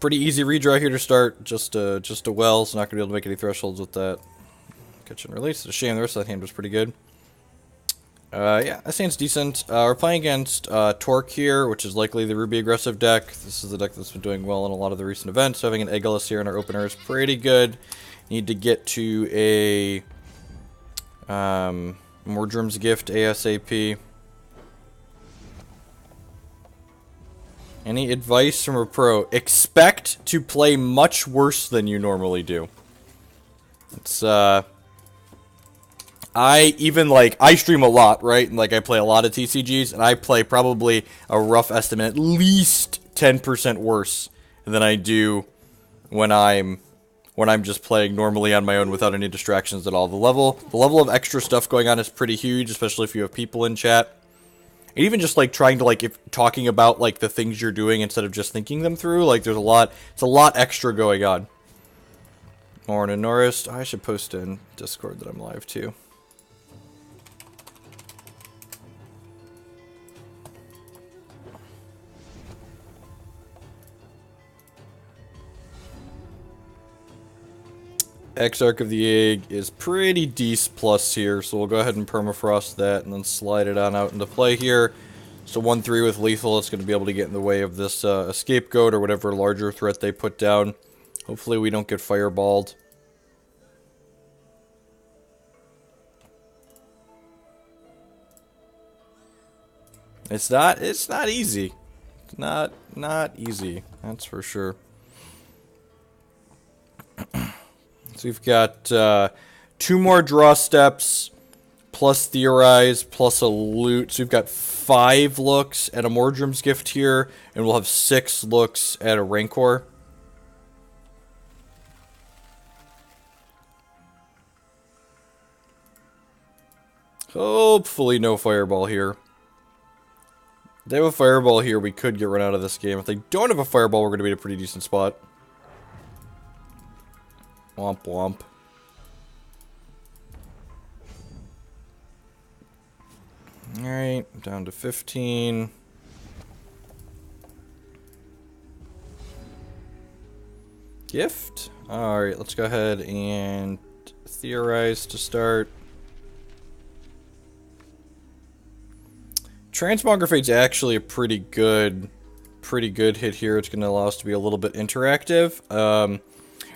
Pretty easy redraw here to start. Just a well, so not gonna be able to make any thresholds with that. Catch and release. It's a shame the rest of that hand was pretty good. Yeah, that hand's decent. We're playing against Torque here, which is likely the Ruby aggressive deck. This is the deck that's been doing well in a lot of the recent events. So having an Aegilus here in our opener is pretty good. Need to get to a Mordrom's Gift ASAP. Any advice from a pro? Expect to play much worse than you normally do. It's, I stream a lot, right? And, like, I play a lot of TCGs, and I play probably a rough estimate, at least 10% worse than I do when I'm just playing normally on my own without any distractions at all. The level of extra stuff going on is pretty huge, especially if you have people in chat. And even just, like, trying to, like, talking about, like, the things you're doing instead of just thinking them through, like, it's a lot extra going on. Morning, Norris. I should post in Discord that I'm live, too. Exarch of the Egg is pretty decent plus here, so we'll go ahead and Permafrost that and then slide it on out into play here. So 1-3 with lethal, it's going to be able to get in the way of this scapegoat or whatever larger threat they put down. Hopefully we don't get fireballed. It's not easy. It's not easy, that's for sure. So we've got 2 more draw steps, plus Theorize, plus a loot. So we've got 5 looks at a Mordrom's Gift here, and we'll have 6 looks at a Rancor. Hopefully no Fireball here. If they have a Fireball here, we could get run out of this game. If they don't have a Fireball, we're going to be in a pretty decent spot. Womp womp. Alright, down to 15. Gift? Alright, let's go ahead and Theorize to start. Transmogrifade's actually a pretty good hit here. It's going to allow us to be a little bit interactive.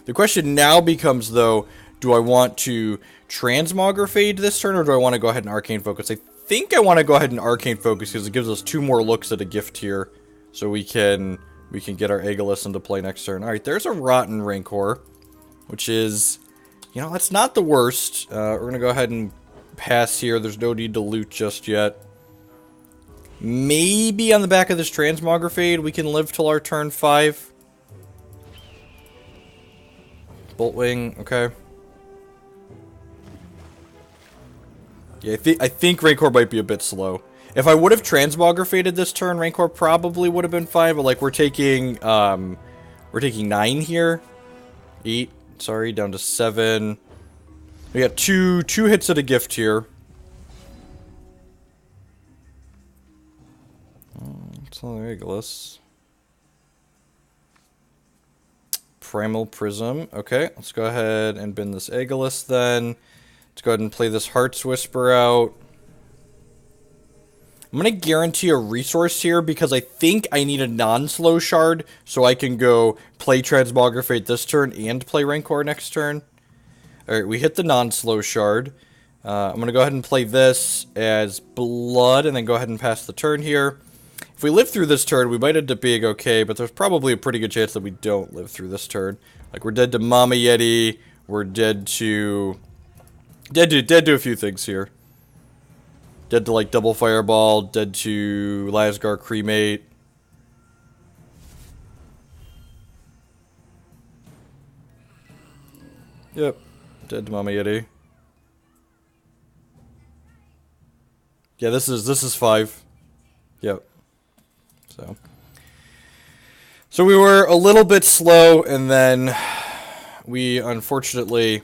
The question now becomes, though, do I want to Transmogrifade this turn, or do I want to go ahead and Arcane Focus? I think I want to go ahead and Arcane Focus, because it gives us 2 more looks at a gift here, so we can get our Aegilus into play next turn. Alright, there's a Rotten Rancor, which is, you know, that's not the worst. We're going to go ahead and pass here. There's no need to loot just yet. Maybe on the back of this Transmogrifade, we can live till our turn 5. Boltwing, okay. Yeah, I think Rancor might be a bit slow. If I would have Transmogrifaded this turn, Rancor probably would have been fine, but like we're taking 9 here. 8, sorry, down to 7. We got two hits at a gift here. It's another Aegilus. Primal Prism. Okay, let's go ahead and bin this Aegilus then. Let's go ahead and play this Heart's Whisper out. I'm going to guarantee a resource here because I think I need a non-slow shard so I can go play Transmogrifade this turn and play Rancor next turn. Alright, we hit the non-slow shard. I'm going to go ahead and play this as blood and then go ahead and pass the turn here. If we live through this turn, we might end up being okay, but there's probably a pretty good chance that we don't live through this turn. Like, we're dead to Mama Yeti, we're dead to a few things here. Dead to, like, Double Fireball, dead to Lasgar Cremate. Yep, dead to Mama Yeti. Yeah, this is 5. Yep. So we were a little bit slow, and then we unfortunately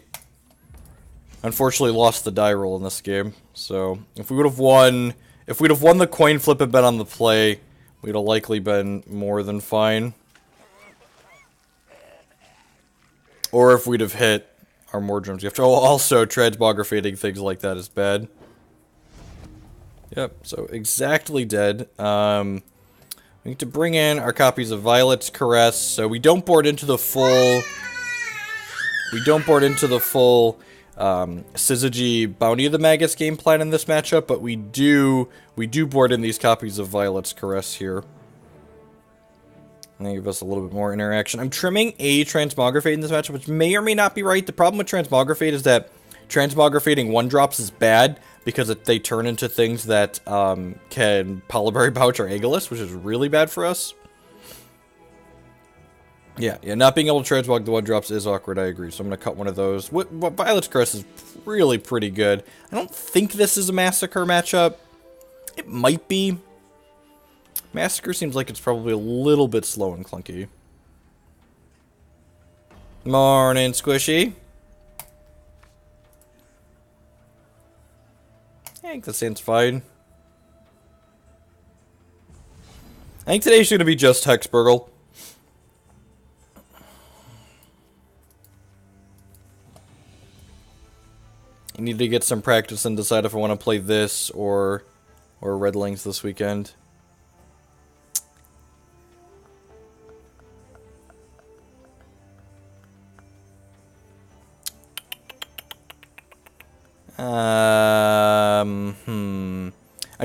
lost the die roll in this game. So if we'd have won the coin flip and been on the play, we'd have likely been more than fine. Or if we'd have hit our Mordrom's gift. Oh, also, transmogrifading things like that is bad. Yep, so exactly dead. We need to bring in our copies of Violet's Caress, so we don't board into the full... We don't board into the full Syzygy Bounty of the Magus game plan in this matchup, but we do board in these copies of Violet's Caress here. And they give us a little bit more interaction. I'm trimming a Transmogrifade in this matchup, which may or may not be right. The problem with Transmogrifade is that Transmogrifading 1-drops is bad because they turn into things that can Polyberry Pouch or Aegilus, which is really bad for us. Yeah, not being able to transmog the 1-drops is awkward, I agree. So I'm going to cut one of those. What Violet's Caress is really pretty good. I don't think this is a Massacre matchup. It might be. Massacre seems like it's probably a little bit slow and clunky. Morning, Squishy. I think the sand's fine. I think today's going to be just Hexburgle. I need to get some practice and decide if I want to play this or Redlings this weekend. I'm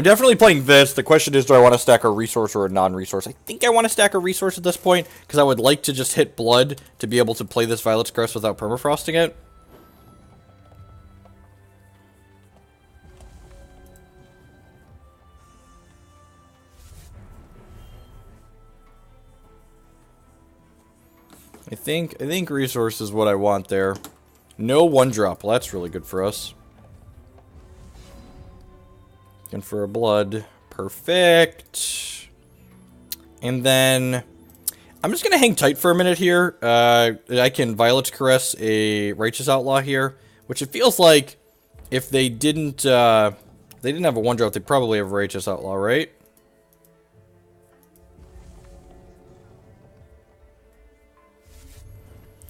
definitely playing this. The question is, do I want to stack a resource or a non-resource? I think I want to stack a resource at this point, because I would like to just hit blood to be able to play this Violet's Caress without permafrosting it. I think resource is what I want there. No 1-drop. Well, that's really good for us. Looking for a blood. Perfect. And then I'm just gonna hang tight for a minute here. I can Violet's Caress a Righteous Outlaw here, which it feels like if they didn't have a 1-drop, they probably have a Righteous Outlaw, right?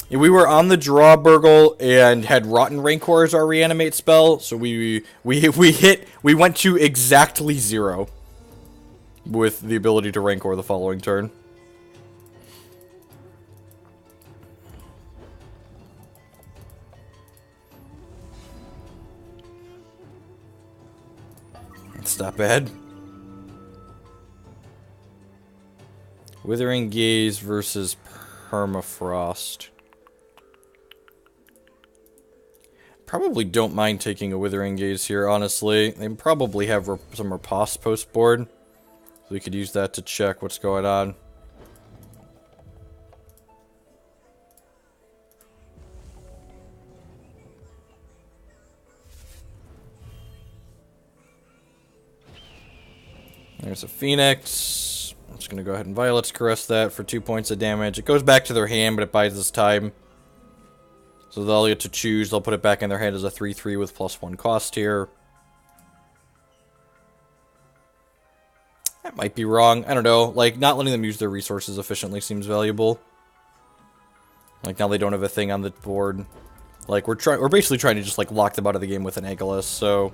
Yeah, we were on the draw, Burgle, and had Rotten Rancor as our reanimate spell, so we went to exactly 0 with the ability to Rancor the following turn. That's not bad. Withering Gaze versus Permafrost. Probably don't mind taking a Withering Gaze here, honestly. They probably have some riposte post board, so we could use that to check what's going on. There's a Phoenix. I'm just going to go ahead and Violet's Caress that for 2 points of damage. It goes back to their hand, but it buys us time. So they'll get to choose. They'll put it back in their hand as a 3/3 with +1 cost here. That might be wrong. I don't know. Like, not letting them use their resources efficiently seems valuable. Like, now they don't have a thing on the board. Like, we're basically trying to just, like, lock them out of the game with an Aegilus, so...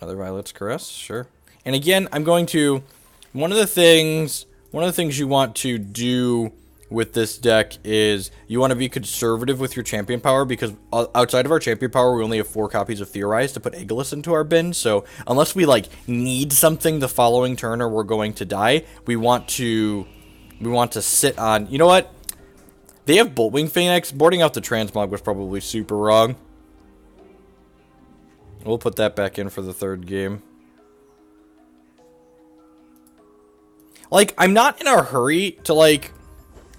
Another Violet's Caress, sure. And again, I'm going to... One of the things you want to do with this deck is you want to be conservative with your champion power, because outside of our champion power, we only have 4 copies of Theorize to put Aegilus into our bin. So unless we like need something the following turn or we're going to die, we want to sit on. You know what? They have Boltwing Phoenix. Boarding out the Transmog was probably super wrong. We'll put that back in for the 3rd game. Like, I'm not in a hurry to like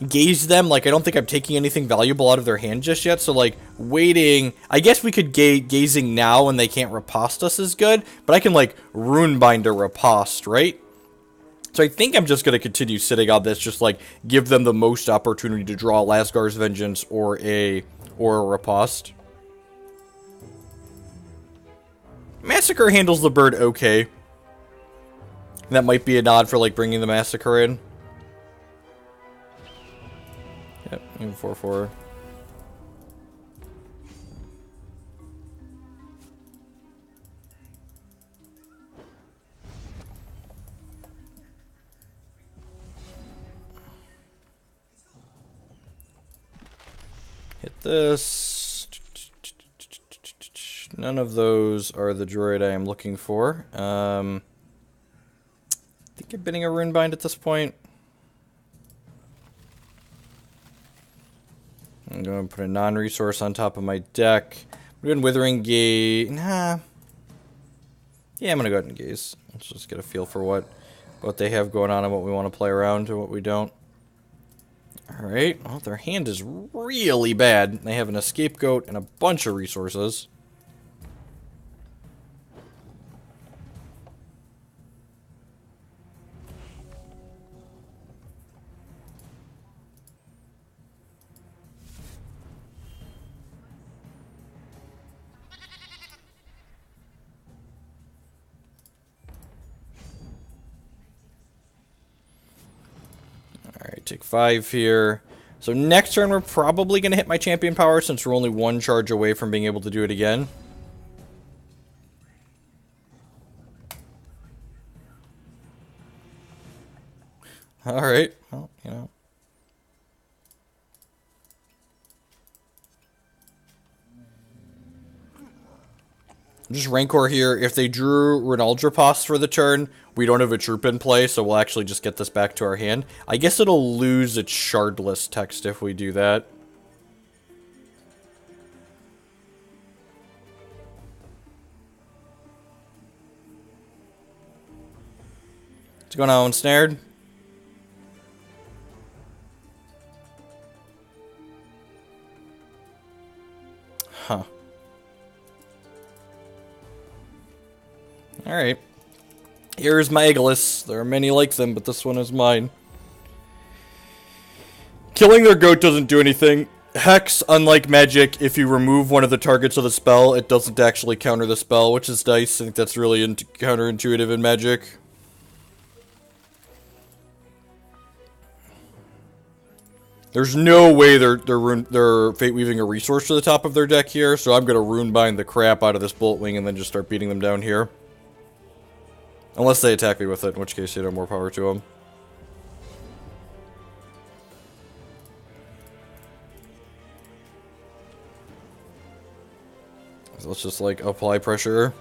gaze them. Like, I don't think I'm taking anything valuable out of their hand just yet, so like waiting. I guess we could gazing now and they can't riposte us is good, but I can like Runebind a riposte, right? So I think I'm just going to continue sitting on this, just like give them the most opportunity to draw Lasgar's Vengeance or a riposte. Massacre handles the bird okay. That might be a nod for like bringing the Massacre in. Yep, even 4/4. Hit this. None of those are the droid I am looking for. I think I'm bidding a Runebind at this point. I'm going to put a non-resource on top of my deck. I'm doing Withering Gaze. Nah. Yeah, I'm going to go ahead and Gaze. Let's just get a feel for what they have going on and what we want to play around and what we don't. Alright, well, their hand is really bad. They have an Scapegoat and a bunch of resources. Alright, take 5 here. So next turn we're probably going to hit my champion power since we're only 1 charge away from being able to do it again. Alright, well, you know. Just Rancor here. If they drew Renaldra for the turn, we don't have a troop in play, so we'll actually just get this back to our hand. I guess it'll lose its shardless text if we do that. What's going on, Snared? Huh. Alright. Here's my Aegilus. There are many like them, but this one is mine. Killing their goat doesn't do anything. Hex, unlike magic, if you remove one of the targets of the spell, it doesn't actually counter the spell, which is nice. I think that's really counterintuitive in magic. There's no way they're Fate Weaving a resource to the top of their deck here, so I'm going to Runebind the crap out of this Boltwing and then just start beating them down here. Unless they attack me with it, in which case you know, more power to them. So let's just, like, apply pressure.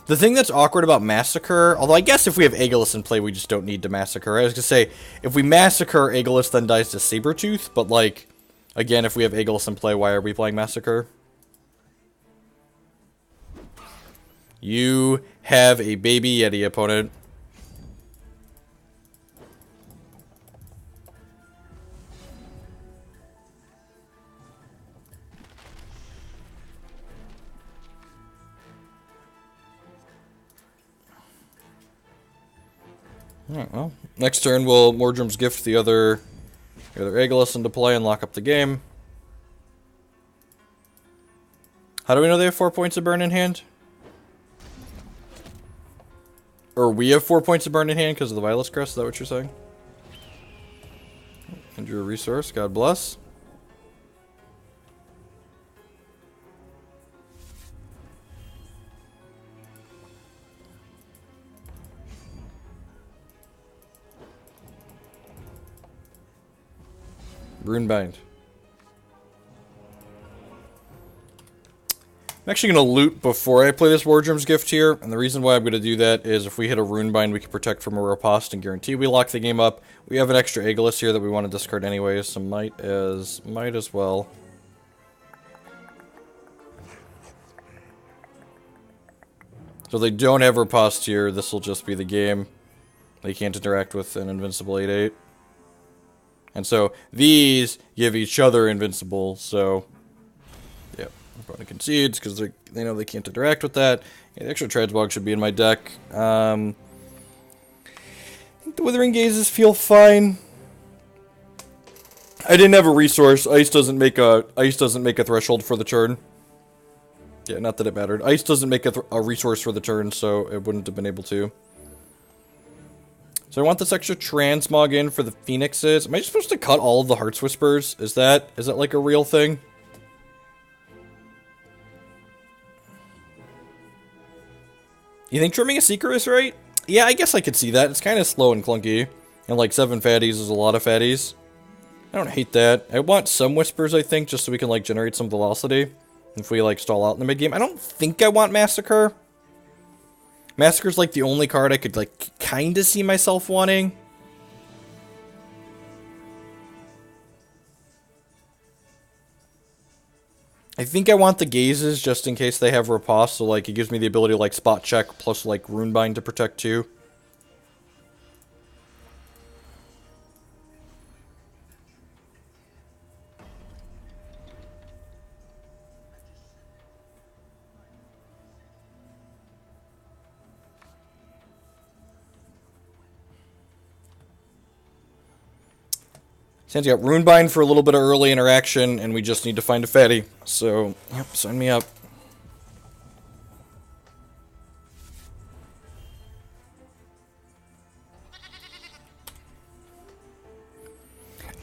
The thing that's awkward about Massacre, although I guess if we have Aegilus in play, we just don't need to Massacre. I was gonna say, if we Massacre, Aegilus then dies to Sabretooth, but, like, again, if we have Aegilus in play, why are we playing Massacre? You have a baby Yeti opponent. Alright, well, next turn we'll Mordrom's Gift the other Aegilus into play and lock up the game. How do we know they have 4 points of burn in hand? Or we have 4 points of burn in hand because of the Violet's Crest, is that what you're saying? And drew a resource, God bless. Runebind. I'm actually going to loot before I play this Mordrom's Gift here, and the reason why I'm going to do that is if we hit a Runebind, we can protect from a Riposte and guarantee we lock the game up. We have an extra Aegilus here that we want to discard anyways, so might as well. So if they don't have Riposte here, this will just be the game. They can't interact with an invincible 8/8. And so, these give each other invincible, so, yeah, opponent concedes, because they know they can't interact with that. Yeah, the extra Transmog should be in my deck. I think the Withering Gazes feel fine. I didn't have a resource. Ice doesn't make a threshold for the turn. Yeah, not that it mattered. Ice doesn't make a resource for the turn, so it wouldn't have been able to. So I want this extra transmog in for the phoenixes. Am I just supposed to cut all of the Heart's Whispers? Is that like a real thing? You think trimming a Seeker is right? Yeah, I guess I could see that. It's kind of slow and clunky. And like 7 fatties is a lot of fatties. I don't hate that. I want some Whispers, I think, just so we can like generate some velocity. If we like stall out in the mid game. I don't think I want Massacre. Massacre's like the only card I could like kind of see myself wanting. I think I want the Gazes just in case they have Riposte, so like it gives me the ability to like spot check plus like Runebind to protect too. Since you got Runebind for a little bit of early interaction, and we just need to find a fatty. So, yep, sign me up.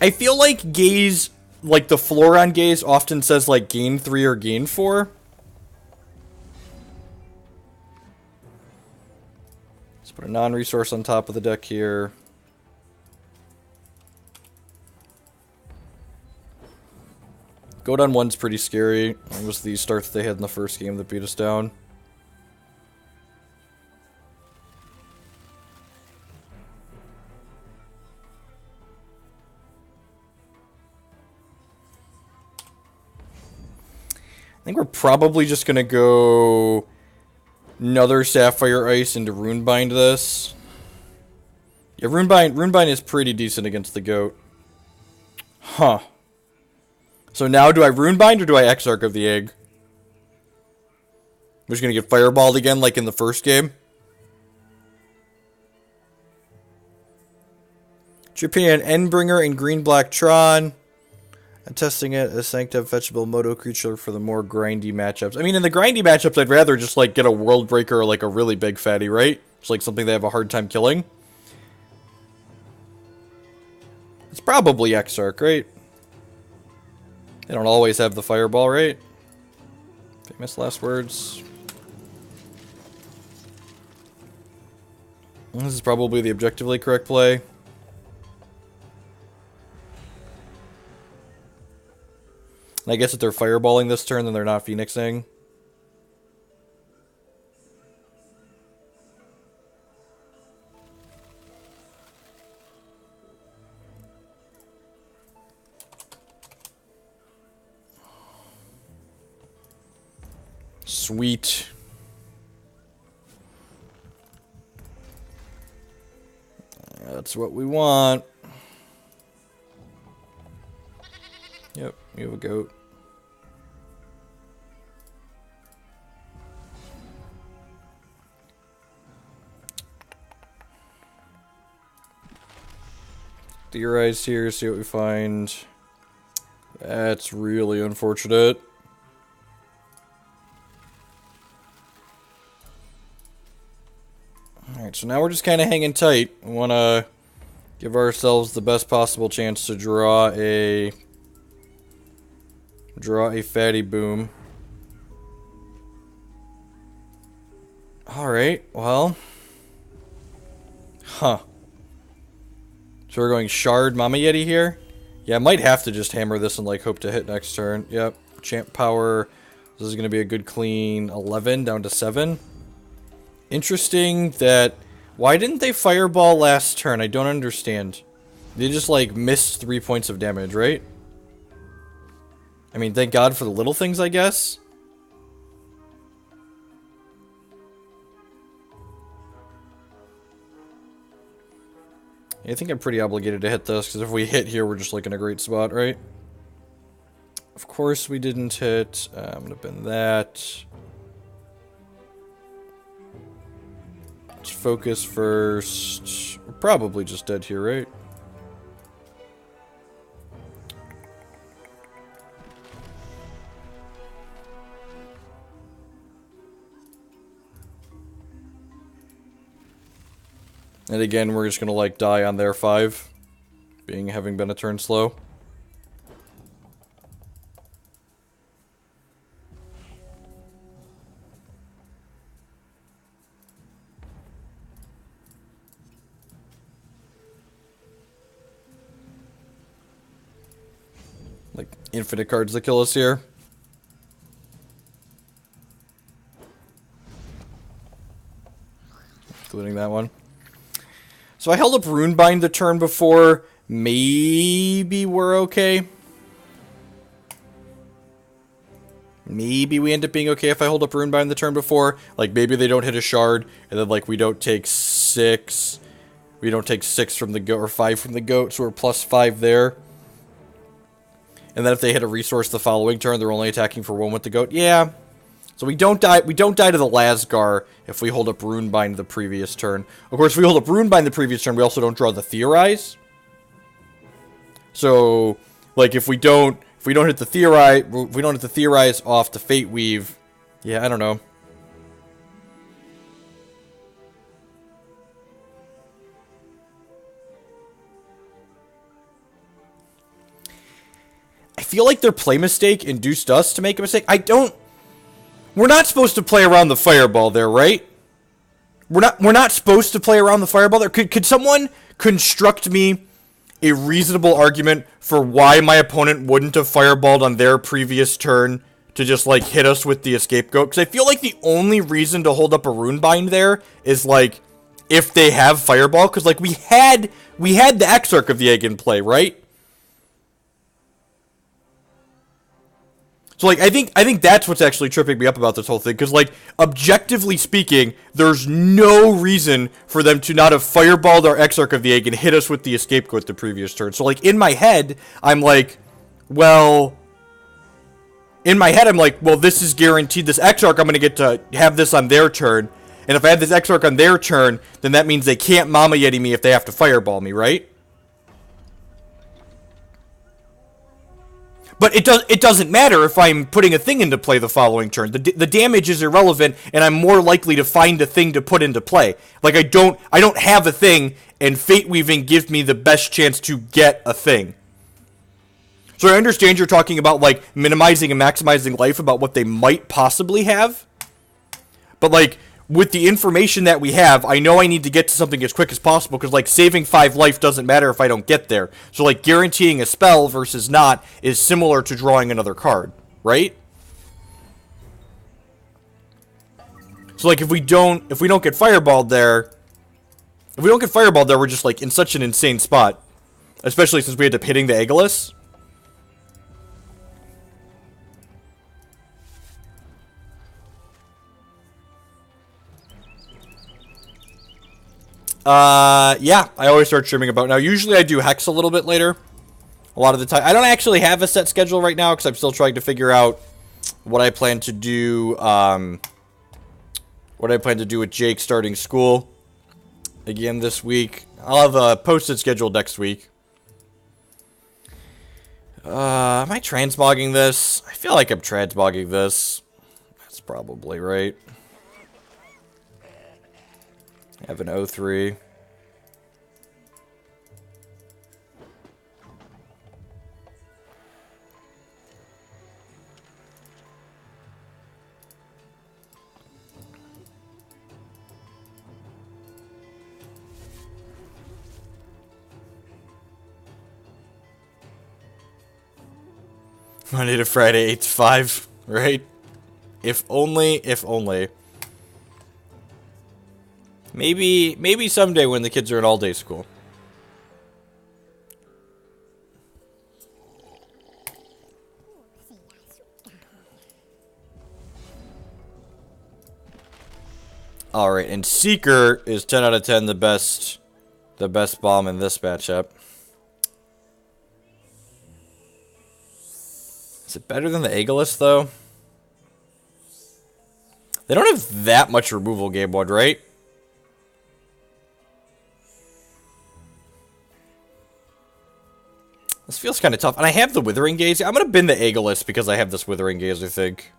I feel like Gaze, like the floor on Gaze often says like gain 3 or gain 4. Let's put a non-resource on top of the deck here. Go down 1's pretty scary. It was the start that they had in the first game that beat us down. I think we're probably just going to go another Sapphire Ice into Runebind this. Yeah, Runebind is pretty decent against the goat. Huh. So now do I Runebind or do I Exarch of the Egg? We're just going to get fireballed again like in the first game. Japan Endbringer and Green-Black Tron. I'm testing it as Sanctum fetchable Moto creature for the more grindy matchups. I mean, in the grindy matchups, I'd rather just like get a World Breaker or like a really big fatty, right? It's like something they have a hard time killing. It's probably Exarch, right? They don't always have the fireball, right? Famous last words. This is probably the objectively correct play. And I guess if they're fireballing this turn, then they're not phoenixing. Sweet. That's what we want. Yep, you have a goat. Theorize here, see what we find. That's really unfortunate. Alright, so now we're just kind of hanging tight. We want to give ourselves the best possible chance to draw a fatty boom. Alright, well. Huh. So we're going Shard Mama Yeti here? Yeah, I might have to just hammer this and like hope to hit next turn. Yep, champ power. This is going to be a good clean 11 down to 7. Interesting that... Why didn't they fireball last turn? I don't understand. They just, like, missed 3 points of damage, right? I mean, thank God for the little things, I guess. I think I'm pretty obligated to hit this, because if we hit here, we're just, like, in a great spot, right? Of course we didn't hit. I'm going to bend that. Let's focus first. We're probably just dead here, right? And again, we're just gonna, like, die on their 5, having been a turn slow. Like, infinite cards that kill us here. Including that one. So I held up Runebind the turn before. Maybe we're okay. Maybe we end up being okay if I hold up Runebind the turn before. Like, maybe they don't hit a shard, and then, like, we don't take 6. We don't take 6 from the goat, or 5 from the goat, so we're +5 there. And then if they hit a resource the following turn, they're only attacking for 1 with the goat. Yeah. So we don't die to the Lasgar if we hold up Runebind the previous turn. Of course, if we hold up Runebind the previous turn, we also don't draw the Theorize. So, like, if we don't hit the Theorize off the Fate Weave, yeah, I don't know. I feel like their play mistake induced us to make a mistake. We're not supposed to play around the fireball there, right? We're not supposed to play around the fireball there. Could someone construct me a reasonable argument for why my opponent wouldn't have fireballed on their previous turn to just, like, hit us with the escape goat? Because I feel like the only reason to hold up a Runebind there is, like, if they have fireball. Because, like, we had the Exarch of the Egg in play, right? So, like, I think that's what's actually tripping me up about this whole thing, because, like, objectively speaking, there's no reason for them to not have fireballed our Exarch of the Egg and hit us with the escape goat the previous turn. So, like, in my head, I'm like, well, this is guaranteed. This Exarch, I'm going to get to have this on their turn, and if I have this Exarch on their turn, then that means they can't Mama Yeti me if they have to fireball me, right? But it doesn't matter if I'm putting a thing into play the following turn. The damage is irrelevant, and I'm more likely to find a thing to put into play. Like, I don't have a thing, and Fate Weaving gives me the best chance to get a thing. So I understand you're talking about, like, minimizing and maximizing life about what they might possibly have. But, like, with the information that we have, I know I need to get to something as quick as possible, because, like, saving 5 life doesn't matter if I don't get there. So, like, guaranteeing a spell versus not is similar to drawing another card, right? So, like, if we don't get fireballed there, we're just, like, in such an insane spot. Especially since we ended up hitting the Aegilus. Yeah, I always start streaming about now. Usually I do Hex a little bit later. A lot of the time. I don't actually have a set schedule right now because I'm still trying to figure out what I plan to do, with Jake starting school again this week. I'll have a posted schedule next week. Am I transmogging this? I feel like I'm transmogging this. That's probably right. I have an 03. Monday to Friday, 8 to 5, right? If only. Maybe someday when the kids are in all-day school. Alright, and Seeker is 10 out of 10 the best bomb in this matchup. Is it better than the Aegilus, though? They don't have that much removal game mode, right? This feels kind of tough. And I have the Withering Gaze. I'm going to bin the Aegilus because I have this Withering Gaze, I think.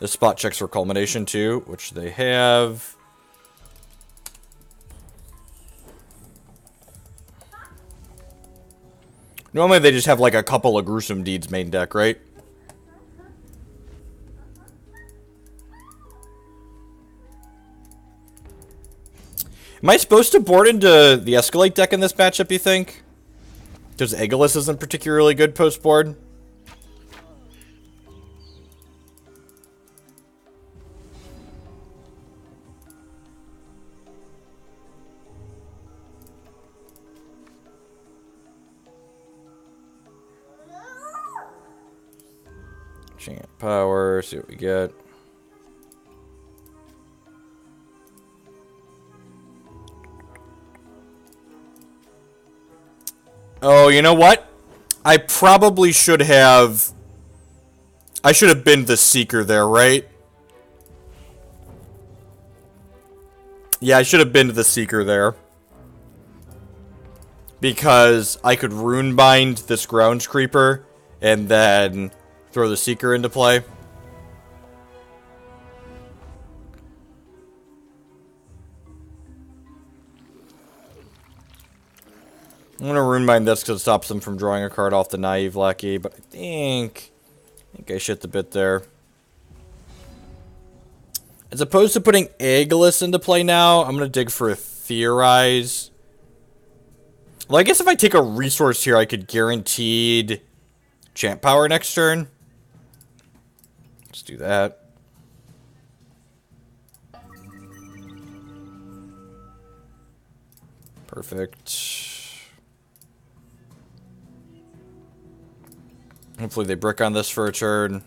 The spot checks for culmination too, which they have. Normally they just have like a couple of gruesome deeds main deck, right? Am I supposed to board into the Escalate deck in this matchup, you think? Because Aegilus isn't particularly good post-board. Chant power, see what we get. Oh, you know what? I probably should have... I should have been the Seeker there, right? Yeah, I should have been the Seeker there. Because I could Runebind this Grounds Creeper, and then throw the Seeker into play. I'm gonna Runebind this because it stops them from drawing a card off the Naive Lackey, but I think I shit the bit there. As opposed to putting Aegilus into play now, I'm gonna dig for a Theorize. Well, I guess if I take a resource here, I could guaranteed Chant Power next turn. Let's do that. Perfect. Hopefully they brick on this for a turn.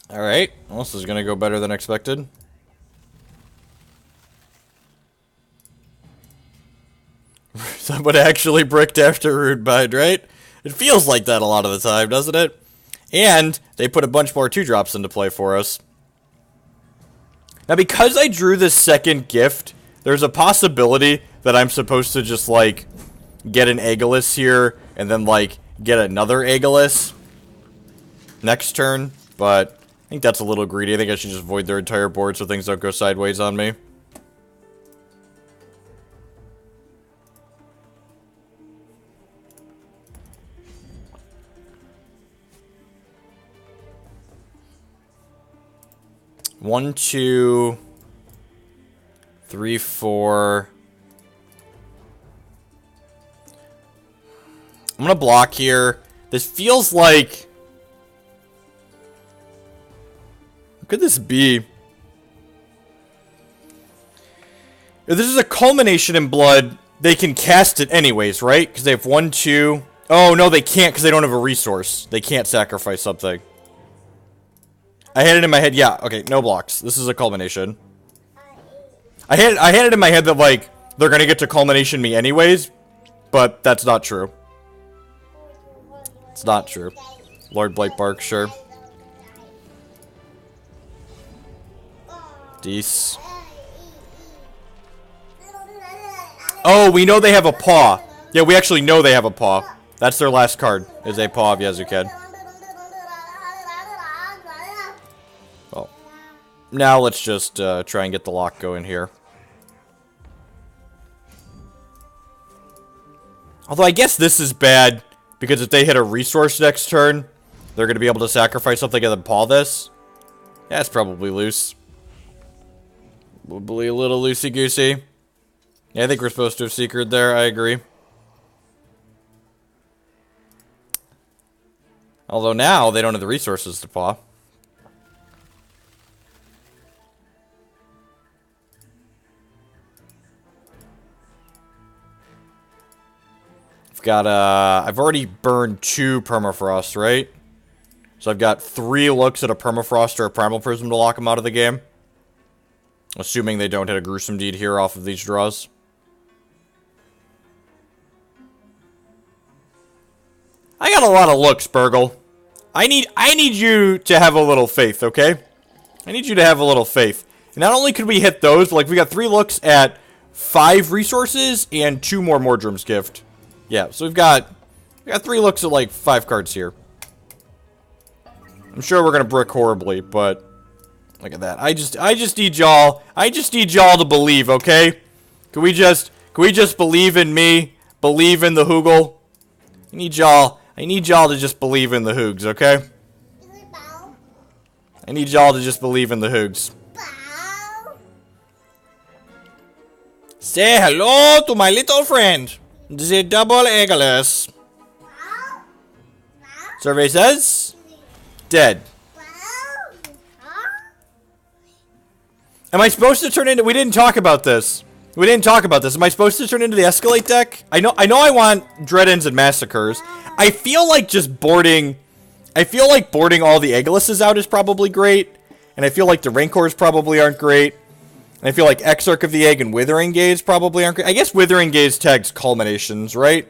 Alright, well, this is gonna go better than expected. Someone actually bricked after Runebind, right? It feels like that a lot of the time, doesn't it? And they put a bunch more 2-drops into play for us. Now, because I drew this second gift, there's a possibility that I'm supposed to just, like, get an Aegilus here, and then, like, get another Aegilus next turn, but I think that's a little greedy. I think I should just void their entire board so things don't go sideways on me. One, two, three, four. I'm gonna block here. This feels like... What could this be? If this is a culmination in blood, they can cast it anyways, right? Because they have one, two... Oh, no, they can't because they don't have a resource. They can't sacrifice something. I had it in my head, yeah, okay, no blocks. This is a culmination. I had it in my head that, like, they're gonna get to culmination me anyways, but that's not true. It's not true. Lord Blight Bark, sure. Deece. Oh, we know they have a paw. Yeah, we actually know they have a paw. That's their last card, is a paw of Yazuked. Well, now let's just try and get the lock going here. Although I guess this is bad, because if they hit a resource next turn, they're going to be able to sacrifice something and then paw this. Yeah, it's probably loose. Probably a little loosey-goosey. Yeah, I think we're supposed to have Secret there, I agree. Although now, they don't have the resources to paw. I've already burned 2 Permafrost, right? So I've got 3 looks at a Permafrost or a Primal Prism to lock them out of the game. Assuming they don't hit a Gruesome Deed here off of these draws. I got a lot of looks, Burgle. I need you to have a little faith, okay? I need you to have a little faith. And not only could we hit those, but like we got 3 looks at 5 resources and 2 more Mordrom's Gift. Yeah, so we got 3 looks at like 5 cards here. I'm sure we're gonna brick horribly, but look at that. I just need y'all. I just need y'all to believe, okay? Can we just believe in me? Believe in the Hoogle? I need y'all to just believe in the Hoogs, okay? I need y'all to just believe in the Hoogs. Say hello to my little friend, the double Aegilus. Survey says dead. Am I supposed to turn into... We didn't talk about this. Am I supposed to turn into the Escalate deck? I know I want Dread-Ends and Massacres. I feel like just boarding... I feel like boarding all the Aegiluses out is probably great. And I feel like the Rancors probably aren't great. And I feel like Exarch of the Egg and Withering Gaze probably aren't great. I guess Withering Gaze tags Culminations, right?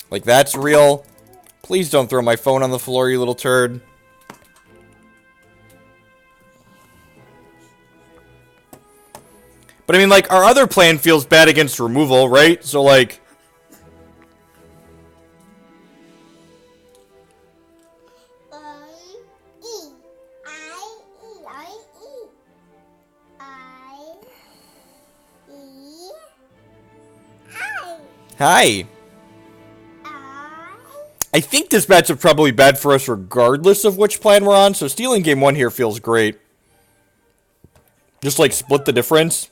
Like, that's real. Please don't throw my phone on the floor, you little turd. But I mean, like, our other plan feels bad against removal, right? So, like... Hi. I think this matchup's probably bad for us regardless of which plan we're on, so stealing game 1 here feels great. Just, like, split the difference.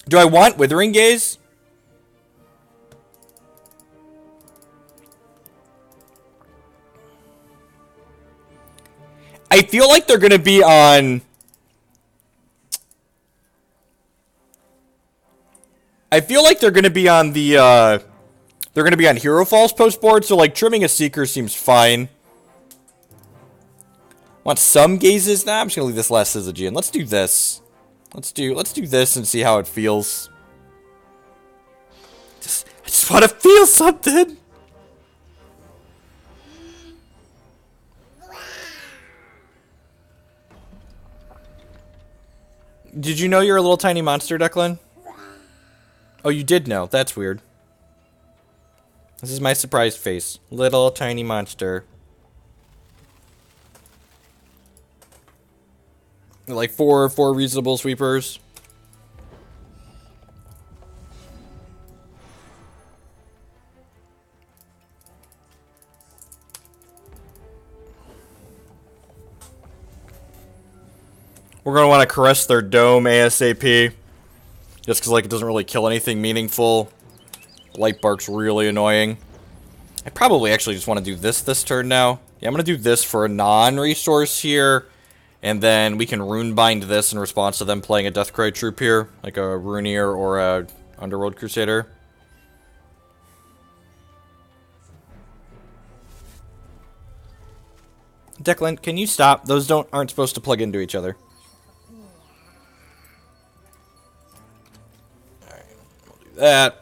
Do I want Withering Gaze? I feel like they're gonna be on... I feel like they're gonna be on the, they're gonna be on Hero Falls post-board, so, like, trimming a Seeker seems fine. Want some gazes? Nah, I'm just gonna leave this last Syzygy in. Let's do this. Let's do this and see how it feels. I just want to feel something. Did you know you're a little tiny monster, Declan? Oh, you did know. That's weird. This is my surprised face. Little tiny monster. Like four reasonable sweepers. We're going to want to caress their dome ASAP. Just because, like, it doesn't really kill anything meaningful. Light Bark's really annoying. I probably actually just want to do this turn now. Yeah, I'm going to do this for a non-resource here. And then we can Runebind this in response to them playing a Deathcry troop here. Like a Runeer or a Underworld Crusader. Declan, can you stop? Those aren't supposed to plug into each other. Alright, we'll do that.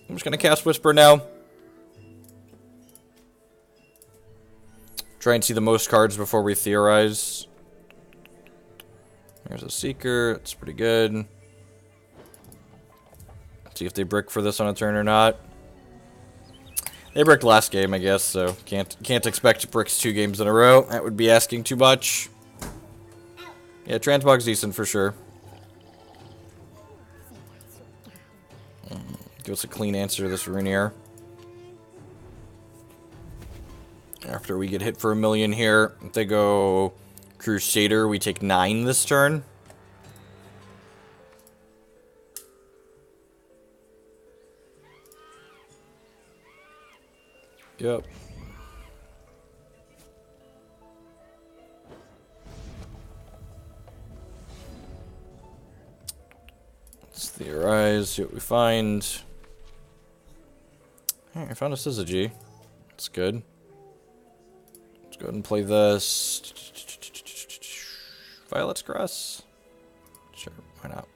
I'm just gonna cast Whisper now. Try and see the most cards before we Theorize. There's a Seeker. It's pretty good. See if they brick for this on a turn or not. They bricked last game, I guess, so can't expect bricks 2 games in a row. That would be asking too much. Yeah, Transmog's decent for sure. Give us a clean answer to this Runeer. After we get hit for 1 million here, if they go Crusader, we take 9 this turn. Yep. Let's Theorize, see what we find. Alright, I found a Syzygy. That's good. Let's go ahead and play this. Violet's Cross. Sure, why not?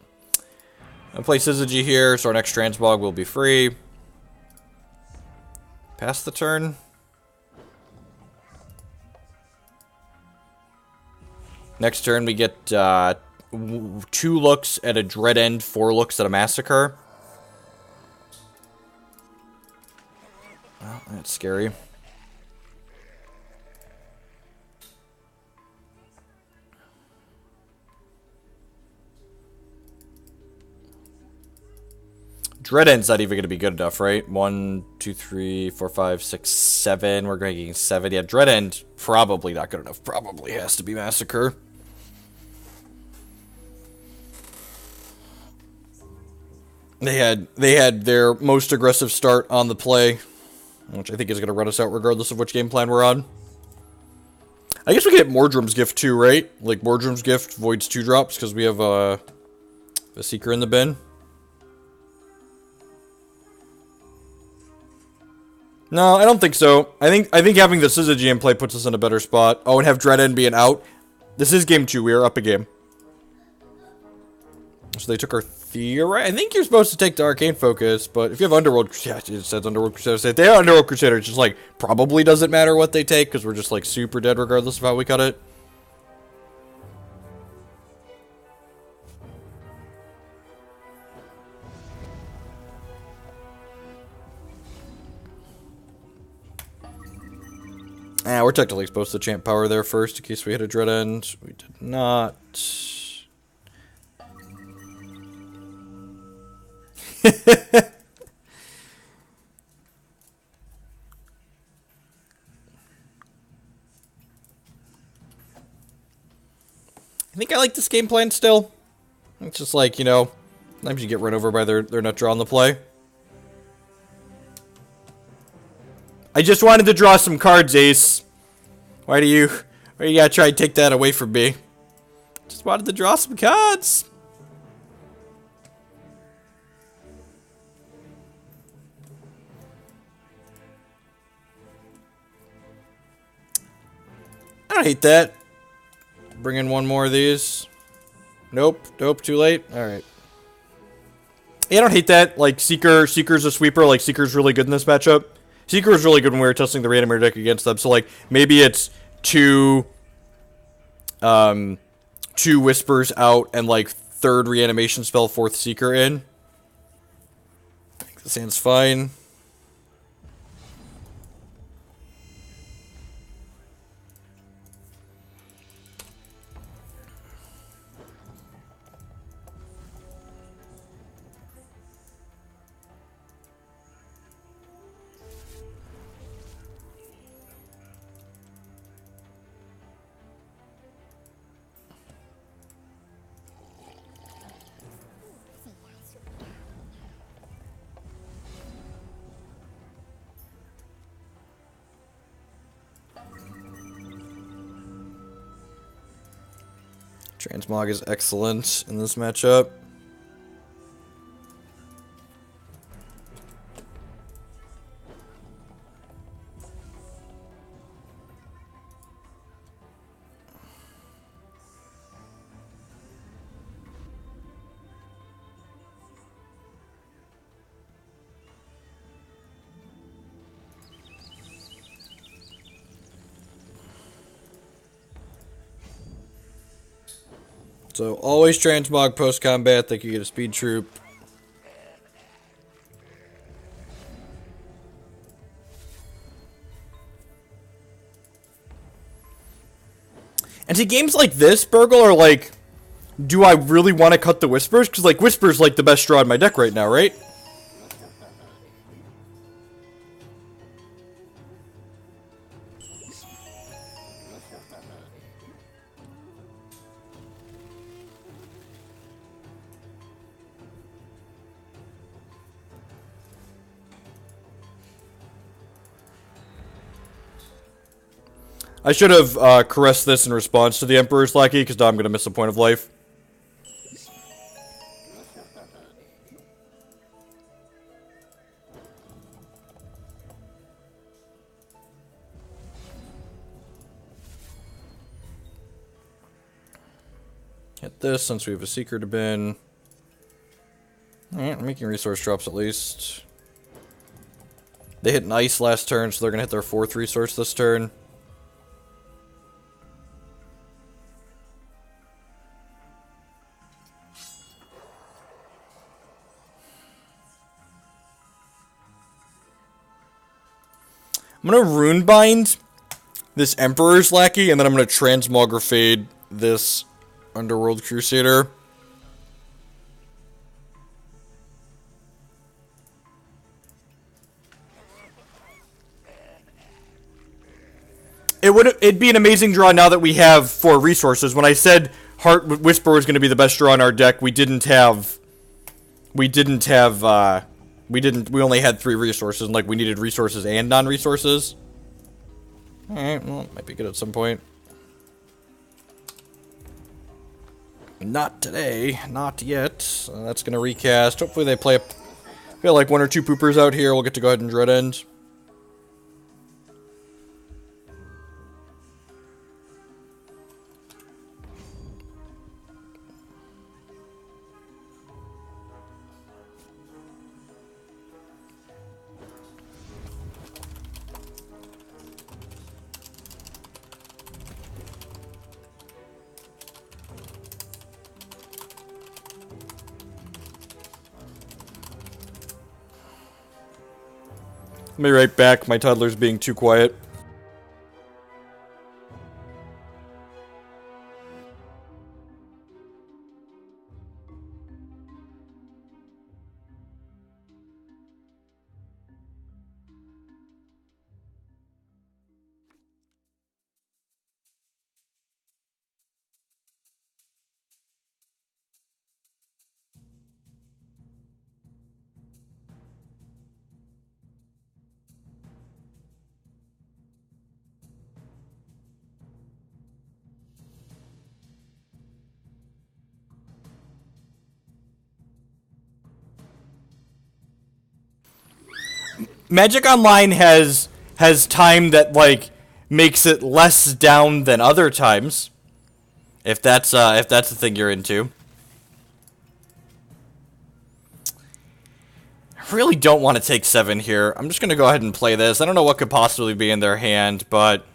I'll play Syzygy here, so our next Transmog will be free. Pass the turn. Next turn we get 2 looks at a Dread End, 4 looks at a Massacre. Well, that's scary. Dread End's not even going to be good enough, right? 1, 2, 3, 4, 5, 6, 7. We're going 7. Yeah, Dread End, probably not good enough. Probably has to be Massacre. They had their most aggressive start on the play, which I think is going to run us out regardless of which game plan we're on. I guess we get Mordrom's Gift too, right? Like, Mordrom's Gift voids 2 drops because we have a Seeker in the bin. No, I don't think so. I think having the Syzygy in play puts us in a better spot. Oh, and have Dread End being out. This is game 2. We are up a game. So they took our Theorize. I think you're supposed to take the Arcane Focus, but if you have Underworld Crusader, yeah, it says Underworld Crusader. If they have Underworld Crusader, it's just like, probably doesn't matter what they take, because we're just like super dead regardless of how we cut it. We're technically supposed to champ power there first in case we hit a Dread End. We did not. I think I like this game plan still. It's just like, you know, sometimes you get run over by their nut draw on the play. I just wanted to draw some cards, Ace. Why do you gotta try and take that away from me? Just wanted to draw some cards. I don't hate that. Bring in one more of these. Nope, too late. Alright. Yeah, I don't hate that. Like, Seeker's a sweeper. Like, Seeker's really good in this matchup. Seeker was really good when we were testing the Reanimator deck against them. So, like, maybe it's two Whispers out and, like, 3rd Reanimation spell, 4th Seeker in. I think this hand's fine. Transmog is excellent in this matchup. So, always transmog post-combat, think you get a speed troop. And to games like this, Burgle, are like, do I really want to cut the Whispers? Because, like, Whispers like the best draw in my deck right now, right? I should have caressed this in response to the Emperor's Lackey, because now I'm going to miss a point of life. Hit this since we have a Seeker to bin. Alright, we're making resource drops at least. They hit an ice last turn, so they're going to hit their 4th resource this turn. I'm going to Runebind this Emperor's Lackey, and then I'm going to Transmogrifade this Underworld Crusader. It'd be an amazing draw now that we have 4 resources. When I said Heart Whisper was going to be the best draw in our deck, we only had 3 resources, and like we needed resources and non-resources. Alright, well, it might be good at some point. Not today, not yet. That's gonna recast. Hopefully they play feel like 1 or 2 poopers out here. We'll get to go ahead and Dread End. I'll be right back. My toddler's being too quiet. Magic Online has time that like makes it less down than other times. If that's the thing you're into. I really don't want to take 7 here. I'm just gonna go ahead and play this. I don't know what could possibly be in their hand, but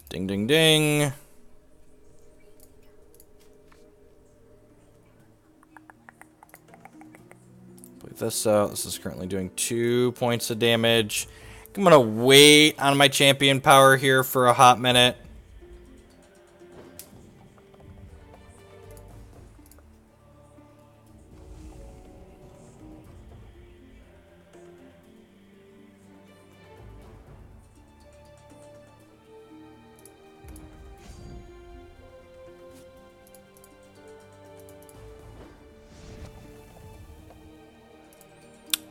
ding, ding, ding. Put this out. This is currently doing 2 points of damage. I'm gonna wait on my champion power here for a hot minute.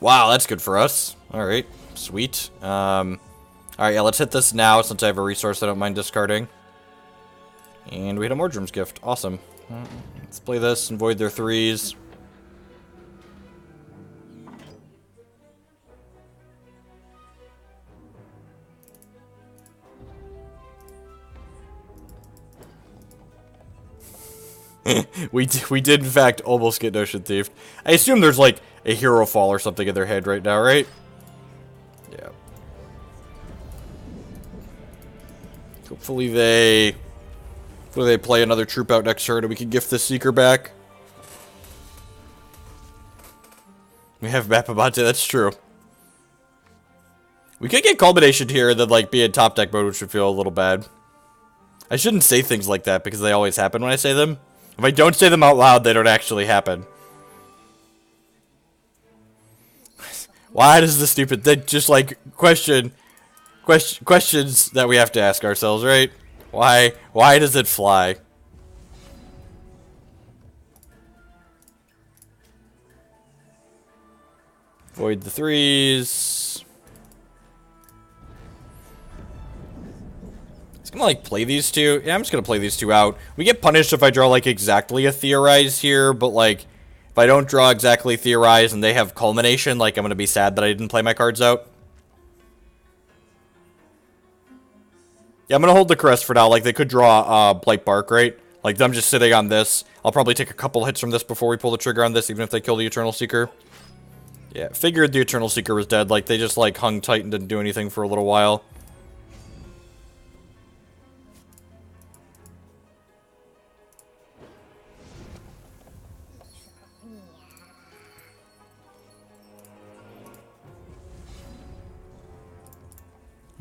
Wow, that's good for us. Alright, sweet. Alright, yeah, let's hit this now since I have a resource I don't mind discarding. And we hit a Mordrom's Gift. Awesome. Let's play this and void their 3s. we did in fact almost get Notion Thieved. I assume there's like a hero fall or something in their head right now, right? Yeah. Hopefully they play another troop out next turn and we can gift the Seeker back. We have Mapamante, that's true. We could get Culmination here and then like be in top deck mode, which would feel a little bad. I shouldn't say things like that because they always happen when I say them. If I don't say them out loud, they don't actually happen. Why does the stupid thing just like questions that we have to ask ourselves, right? Why does it fly? Void the 3s. It's gonna like play these two. Yeah, I'm just gonna play these two out. We get punished if I draw like exactly a Theorize here, but like if I don't draw exactly Theorize and they have Culmination, like I'm gonna be sad that I didn't play my cards out. Yeah, I'm gonna hold the Caress for now. Like they could draw Blight Bark, right? Like them just sitting on this. I'll probably take a couple hits from this before we pull the trigger on this, even if they kill the Eternal Seeker. Yeah, figured the Eternal Seeker was dead. Like, they just, like, hung tight and didn't do anything for a little while.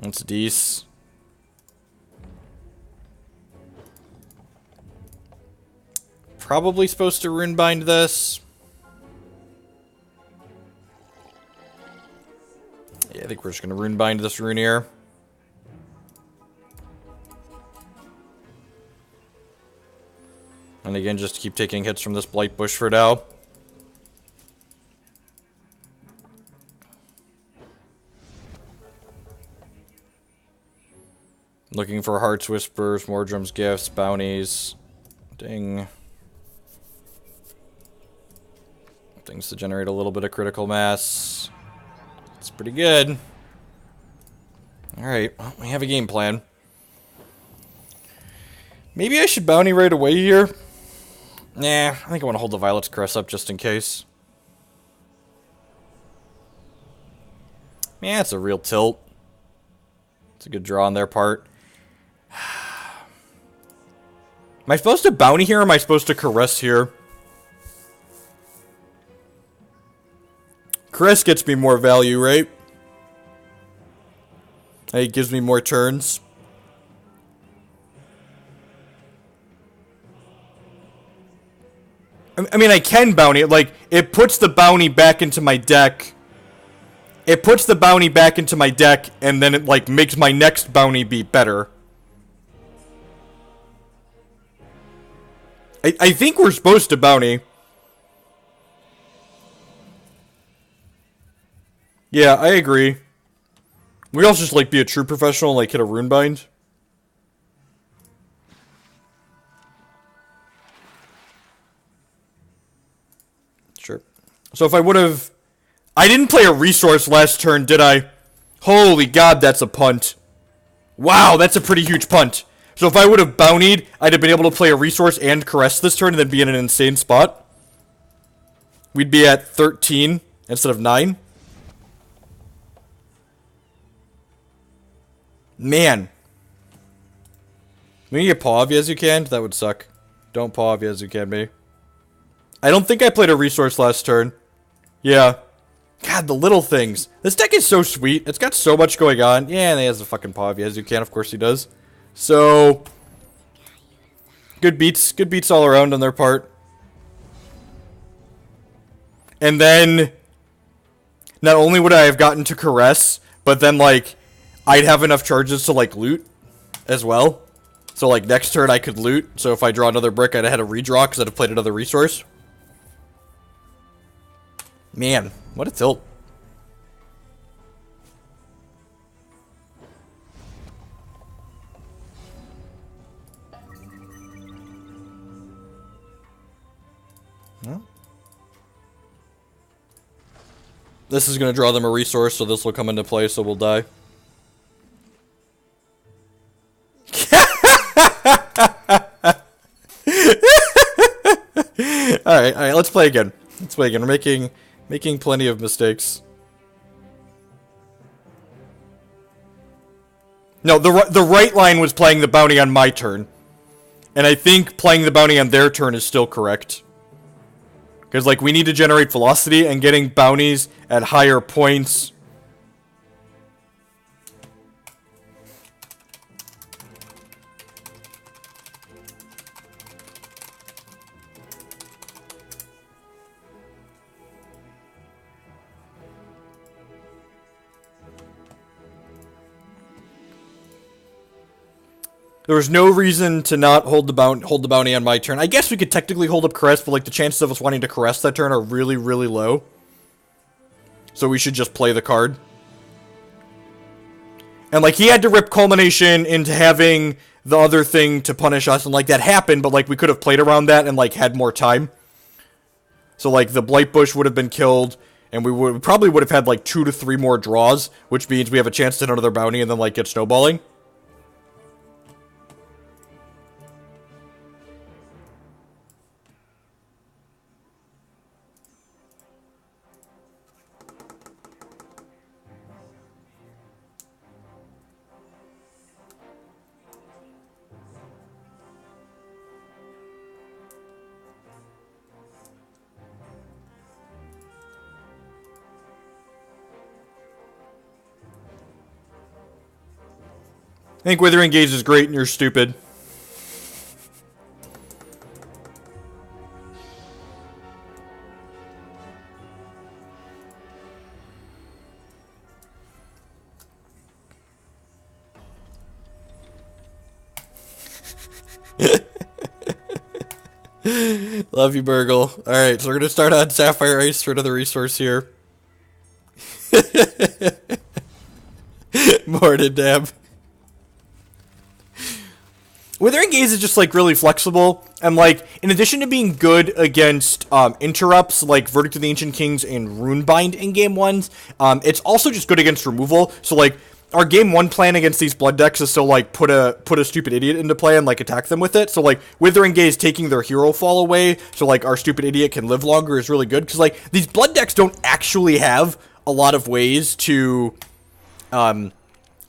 That's decent. Probably supposed to Runebind this. Yeah, I think we're just going to Runebind this rune here. And again, just keep taking hits from this Blight Bush for now. Looking for Heart's Whispers, Mordrom's Gifts, Bounties. Ding. Things to generate a little bit of critical mass. It's pretty good. Alright, well, we have a game plan. Maybe I should bounty right away here. Nah, I think I want to hold the Violet's Caress up just in case. Yeah, it's a real tilt. It's a good draw on their part. Am I supposed to bounty here or am I supposed to Caress here? Caress gets me more value, right? It gives me more turns. I mean, I can bounty it. Like, it puts the bounty back into my deck. It puts the bounty back into my deck, and then it, like, makes my next bounty be better. I think we're supposed to bounty. Yeah, I agree. We also just, like, be a true professional and, like, hit a Runebind. Sure. So if I would have... I didn't play a resource last turn, did I? Holy God, that's a punt. Wow, that's a pretty huge punt. So if I would have bountied, I'd have been able to play a resource and Caress this turn and then be in an insane spot. We'd be at 13 instead of 9. Man. When you get Paw of Yezucan, that would suck. Don't Paw of Yezucan me. I don't think I played a resource last turn. Yeah. God, the little things. This deck is so sweet. It's got so much going on. Yeah, and he has a fucking Paw of Yezucan. Of course he does. So, good beats all around on their part. And then, not only would I have gotten to Caress, but then, like, I'd have enough charges to, like, loot as well. So, like, next turn I could loot. So if I draw another brick, I'd have had a redraw because I'd have played another resource. Man, what a tilt. Well, this is going to draw them a resource, so this will come into play, so we'll die. Alright, let's play again. Let's play again. We're making plenty of mistakes. No, the right line was playing the bounty on my turn. And I think playing the bounty on their turn is still correct. Because, like, we need to generate velocity, and getting bounties at higher points... There was no reason to not hold the bounty on my turn. I guess we could technically hold up Caress, but like the chances of us wanting to Caress that turn are really, really low. So we should just play the card. And like he had to rip Culmination into having the other thing to punish us, and like that happened, but like we could have played around that and like had more time. So like the Blight Bush would have been killed, and we probably would have had like 2 to 3 more draws, which means we have a chance to hit another bounty and then like get snowballing. I think Withering Gaze is great and you're stupid. Love you, Burgle. Alright, so we're gonna start on Sapphire Ice for another resource here. Morning, Dab. Withering Gaze is just, like, really flexible, and, like, in addition to being good against, interrupts, like Verdict of the Ancient Kings and Runebind in Game 1s, it's also just good against removal, so, like, our Game 1 plan against these blood decks is to, like, put a stupid idiot into play and, like, attack them with it, so, like, Withering Gaze taking their hero fall away, so, like, our stupid idiot can live longer is really good, because, like, these blood decks don't actually have a lot of ways to,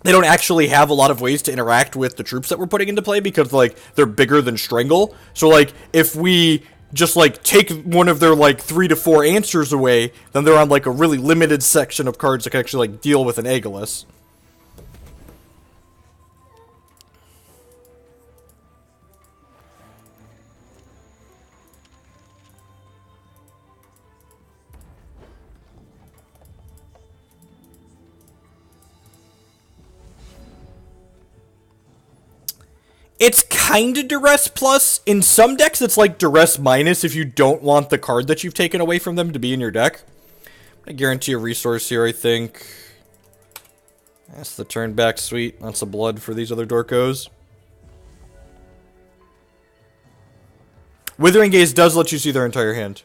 they don't actually have a lot of ways to interact with the troops that we're putting into play because, like, they're bigger than Strangle. So, like, if we just, like, take one of their, like, 3 to 4 answers away, then they're on, like, a really limited section of cards that can actually, like, deal with an Aegilus. It's kinda Duress Plus. In some decks, it's like Duress Minus if you don't want the card that you've taken away from them to be in your deck. I guarantee a resource here, I think. That's the turn back sweet. That's the blood for these other Dorkos. Withering Gaze does let you see their entire hand.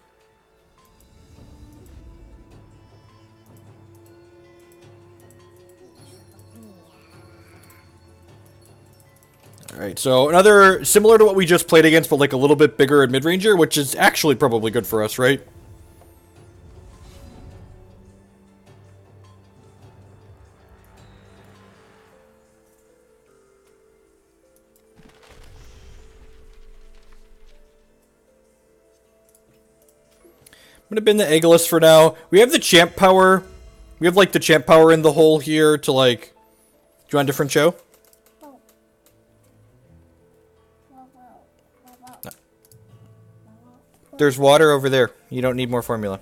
Alright, so another, similar to what we just played against, but like a little bit bigger and mid-ranger, which is actually probably good for us, right? I'm gonna bin the Aegilus for now. We have the champ power. We have like the champ power in the hole here to like... Do you want a different show? No. There's water over there. You don't need more formula.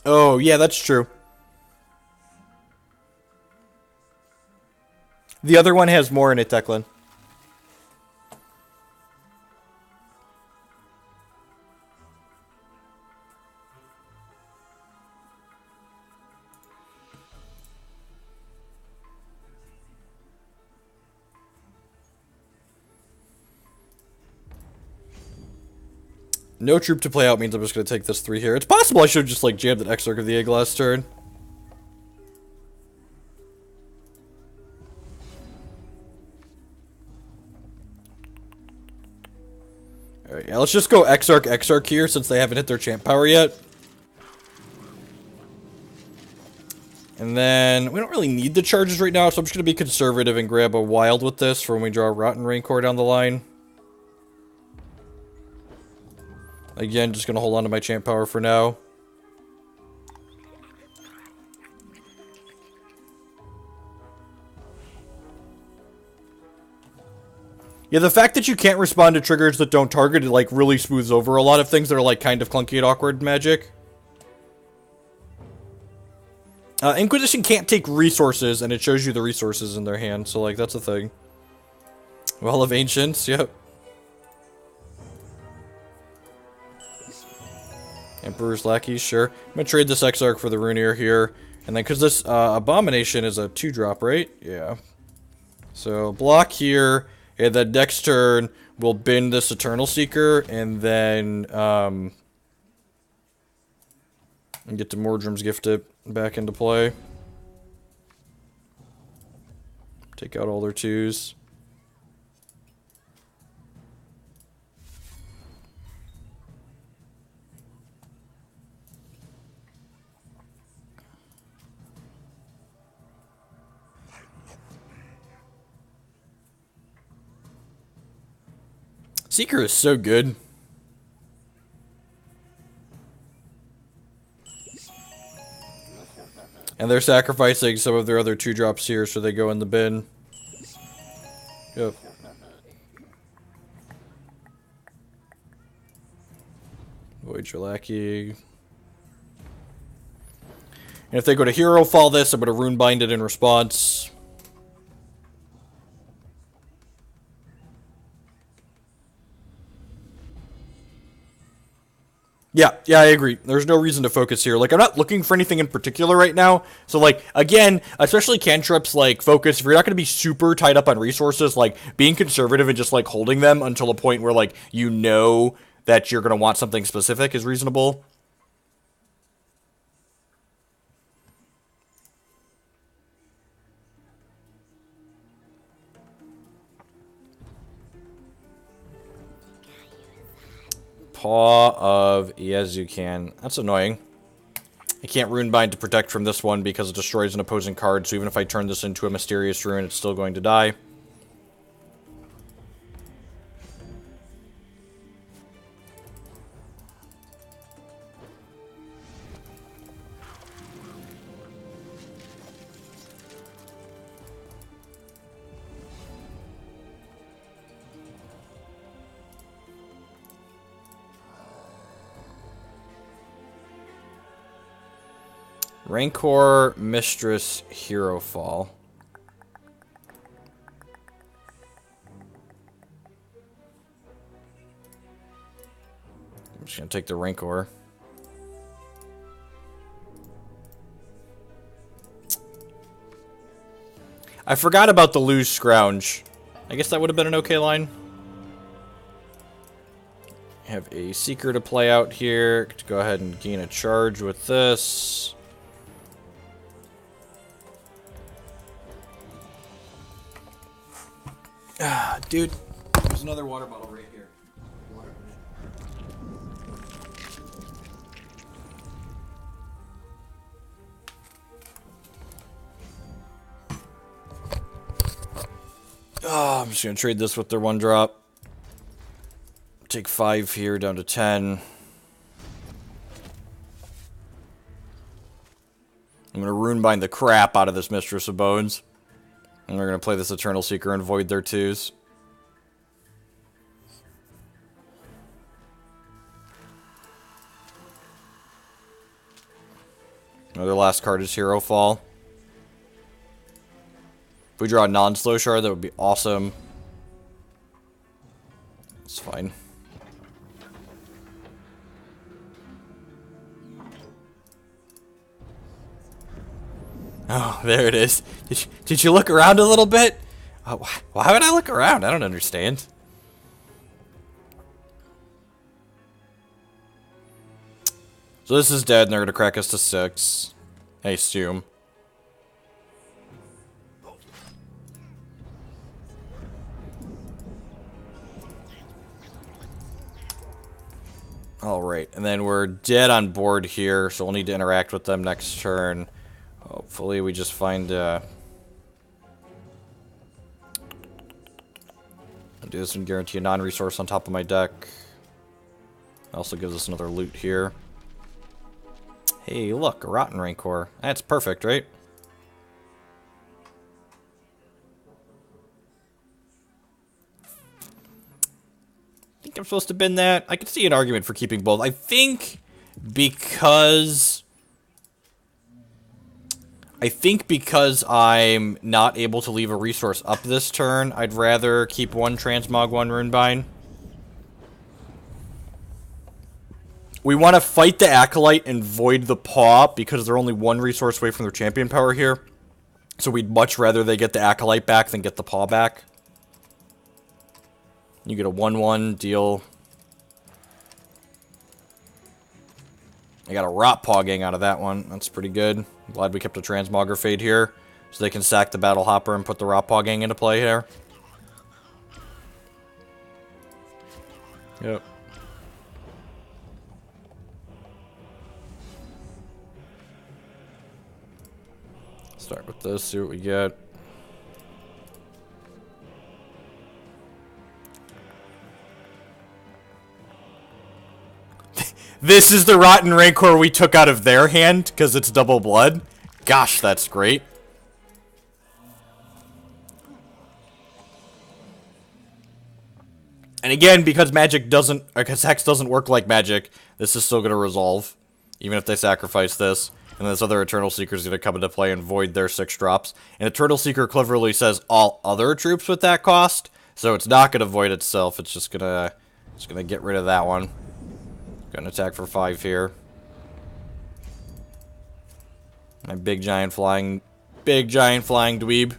Oh, yeah, that's true. The other one has more in it, Declan. No troop to play out means I'm just going to take this 3 here. It's possible I should have just, like, jammed an Exarch of the Egg last turn. Alright, yeah, let's just go Exarch here since they haven't hit their champ power yet. And then, we don't really need the charges right now, so I'm just going to be conservative and grab a wild with this for when we draw Rotten Rancor down the line. Again, just going to hold on to my champ power for now. Yeah, the fact that you can't respond to triggers that don't target it, like, really smooths over a lot of things that are, like, kind of clunky and awkward magic. Inquisition can't take resources, and it shows you the resources in their hand, so, like, that's a thing. Well of Ancients, yep. Emperor's Lackey, sure. I'm gonna trade this Exarch for the Runebind here. And then, because this Abomination is a 2-drop, right? Yeah. So, block here, and then next turn, we'll bin this Eternal Seeker, and then, and get the Mordrom's Gift it back into play. Take out all their 2s. Seeker is so good. And they're sacrificing some of their other 2-drops here, so they go in the bin. Yep. Void your Lackey. And if they go to Hero Fall this, I'm going to Runebind it in response. Yeah, I agree. There's no reason to focus here. Like, I'm not looking for anything in particular right now. So, like, again, especially cantrips, like, focus, if you're not going to be super tied up on resources, like, being conservative and just, like, holding them until a point where, like, you know that you're going to want something specific is reasonable. Paw of Yezukan. That's annoying. I can't Runebind to protect from this one because it destroys an opposing card, so even if I turn this into a Mysterious Rune, it's still going to die. Rancor, Mistress, Hero Fall. I'm just gonna take the Rancor. I forgot about the Lose Scrounge. I guess that would have been an okay line. Have a Seeker to play out here. To go ahead and gain a charge with this. Ah, dude, there's another water bottle right here. Oh, I'm just gonna trade this with their 1-drop. Take 5 here down to 10. I'm gonna Runebind the crap out of this Mistress of Bones. And we're going to play this Eternal Seeker and void their 2s. Their last card is Hero Fall. If we draw a non-slow shard, that would be awesome. It's fine. Oh, there it is. Did you look around a little bit? Why would I look around? I don't understand. So this is dead, and they're going to crack us to 6. I assume. Alright, and then we're dead on board here, so we'll need to interact with them next turn. Hopefully we just find, I'll do this and guarantee a non-resource on top of my deck. Also gives us another loot here. Hey, look, a Rotten Rancor. That's perfect, right? I'm supposed to bin that. I can see an argument for keeping both. I think because I'm not able to leave a resource up this turn, I'd rather keep one Transmog, one Runebind. We want to fight the Acolyte and void the Paw because they're only one resource away from their champion power here. So we'd much rather they get the Acolyte back than get the Paw back. You get a 1-1 deal. I got a Rot Pogging out of that one. That's pretty good. I'm glad we kept a Transmogrifade here. So they can sack the Battle Hopper and put the Rot Pogging into play here. Yep. Start with this, see what we get. This is the Rotten Rancor we took out of their hand, because it's double blood. Gosh, that's great. And again, because magic doesn't, because Hex doesn't work like magic, this is still going to resolve. Even if they sacrifice this. And this other Eternal Seeker is going to come into play and void their 6 drops. And Eternal Seeker cleverly says all other troops with that cost. So it's not going to void itself. It's just going to get rid of that one. Gonna attack for 5 here. My big giant flying dweeb.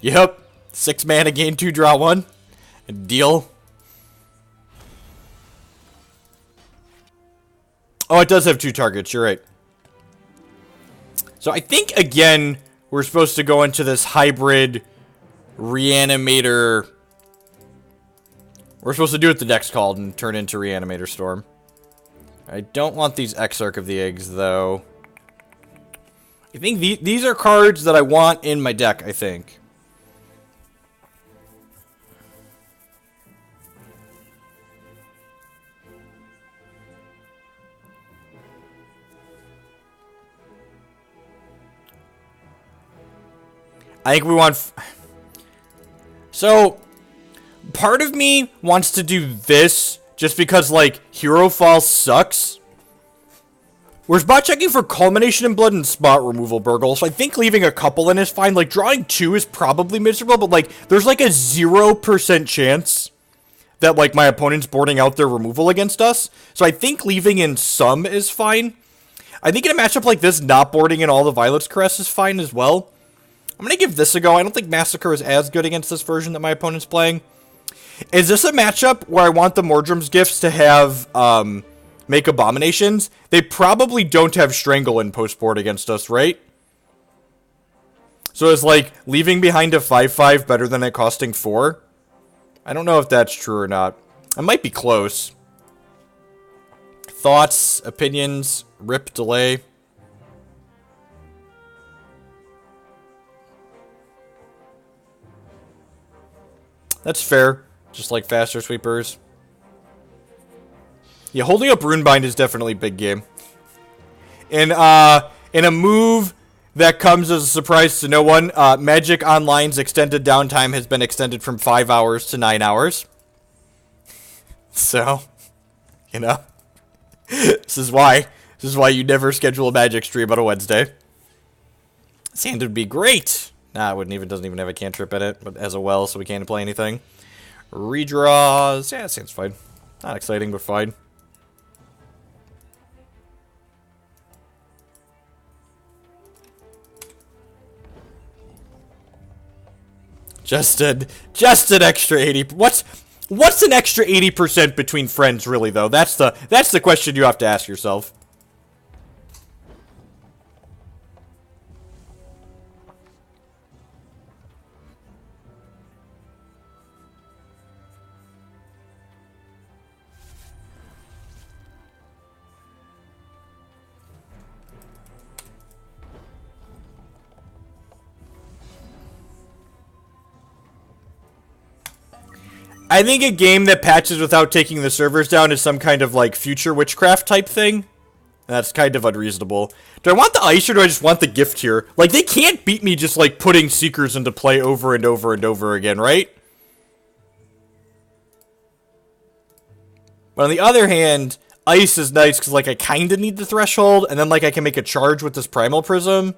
Yep. 6 mana, gain 2, draw 1. Deal. Oh, it does have 2 targets, you're right. So I think, again, we're supposed to go into this hybrid Reanimator. We're supposed to do what the deck's called and turn into Reanimator Storm. I don't want these Exarch of the Eggs, though. I think these are cards that I want in my deck, I think. I think we want... So, part of me wants to do this just because, like, Hero Fall sucks. We're spot checking for Culmination in Blood and spot removal, Burgle, so I think leaving a couple in is fine. Like, drawing 2 is probably miserable, but, like, there's, like, a 0% chance that, like, my opponent's boarding out their removal against us. So I think leaving in some is fine. I think in a matchup like this, not boarding in all the Violet's Caress is fine as well. I'm going to give this a go. I don't think Massacre is as good against this version that my opponent's playing. Is this a matchup where I want the Mordrom's Gifts to have, make Abominations? They probably don't have Strangle in post-board against us, right? So is, like, leaving behind a 5/5 better than it costing 4? I don't know if that's true or not. I might be close. Thoughts, opinions, rip, delay. That's fair. Just like faster sweepers. Yeah, holding up Runebind is definitely big game. In a move that comes as a surprise to no one, Magic Online's extended downtime has been extended from 5 hours to 9 hours. So, you know, this is why you never schedule a Magic stream on a Wednesday. This hand would be great. Nah, it doesn't even have a cantrip in it, but as a well, so we can't play anything. Redraws. Yeah, it seems fine. Not exciting, but fine. Just an extra 80. What's an extra 80% between friends, really, though? That's the question you have to ask yourself. I think a game that patches without taking the servers down is some kind of, like, future witchcraft type thing. That's kind of unreasonable. Do I want the ice or do I just want the gift here? Like, they can't beat me just, like, putting Seekers into play over and over and over again, right? But on the other hand, ice is nice because, like, I kind of need the threshold, and then, like, I can make a charge with this Primal Prism.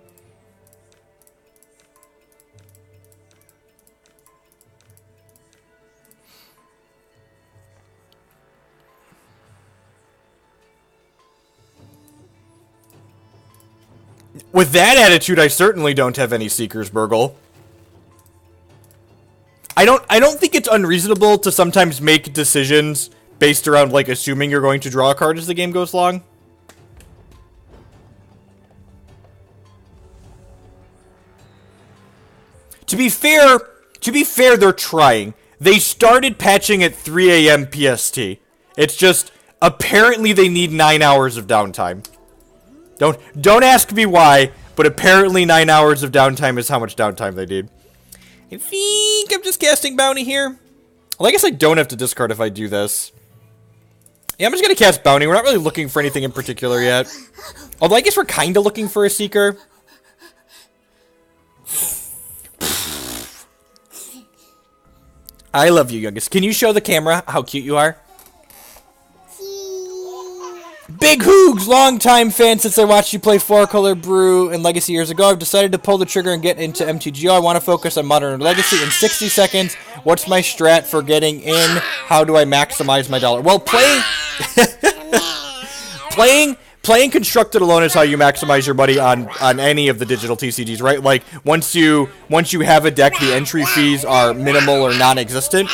With that attitude, I certainly don't have any Seekers, Burgle. I don't think it's unreasonable to sometimes make decisions based around, like, assuming you're going to draw a card as the game goes along. To be fair, they're trying. They started patching at 3 a.m. PST. It's just, apparently they need 9 hours of downtime. Don't ask me why, but apparently 9 hours of downtime is how much downtime they need. I think I'm just casting Bounty here. Well, I guess I don't have to discard if I do this. Yeah, I'm just gonna cast Bounty. We're not really looking for anything in particular yet. Although I guess we're kinda looking for a Seeker. I love you, youngest. Can you show the camera how cute you are? Big Hoogs, long-time fan since I watched you play 4-Color Brew and Legacy years ago. I've decided to pull the trigger and get into MTGO. I want to focus on Modern and Legacy in 60 seconds. What's my strat for getting in? How do I maximize my dollar? Well, playing Constructed alone is how you maximize your money on any of the digital TCGs, right? Like, once you have a deck, the entry fees are minimal or non-existent.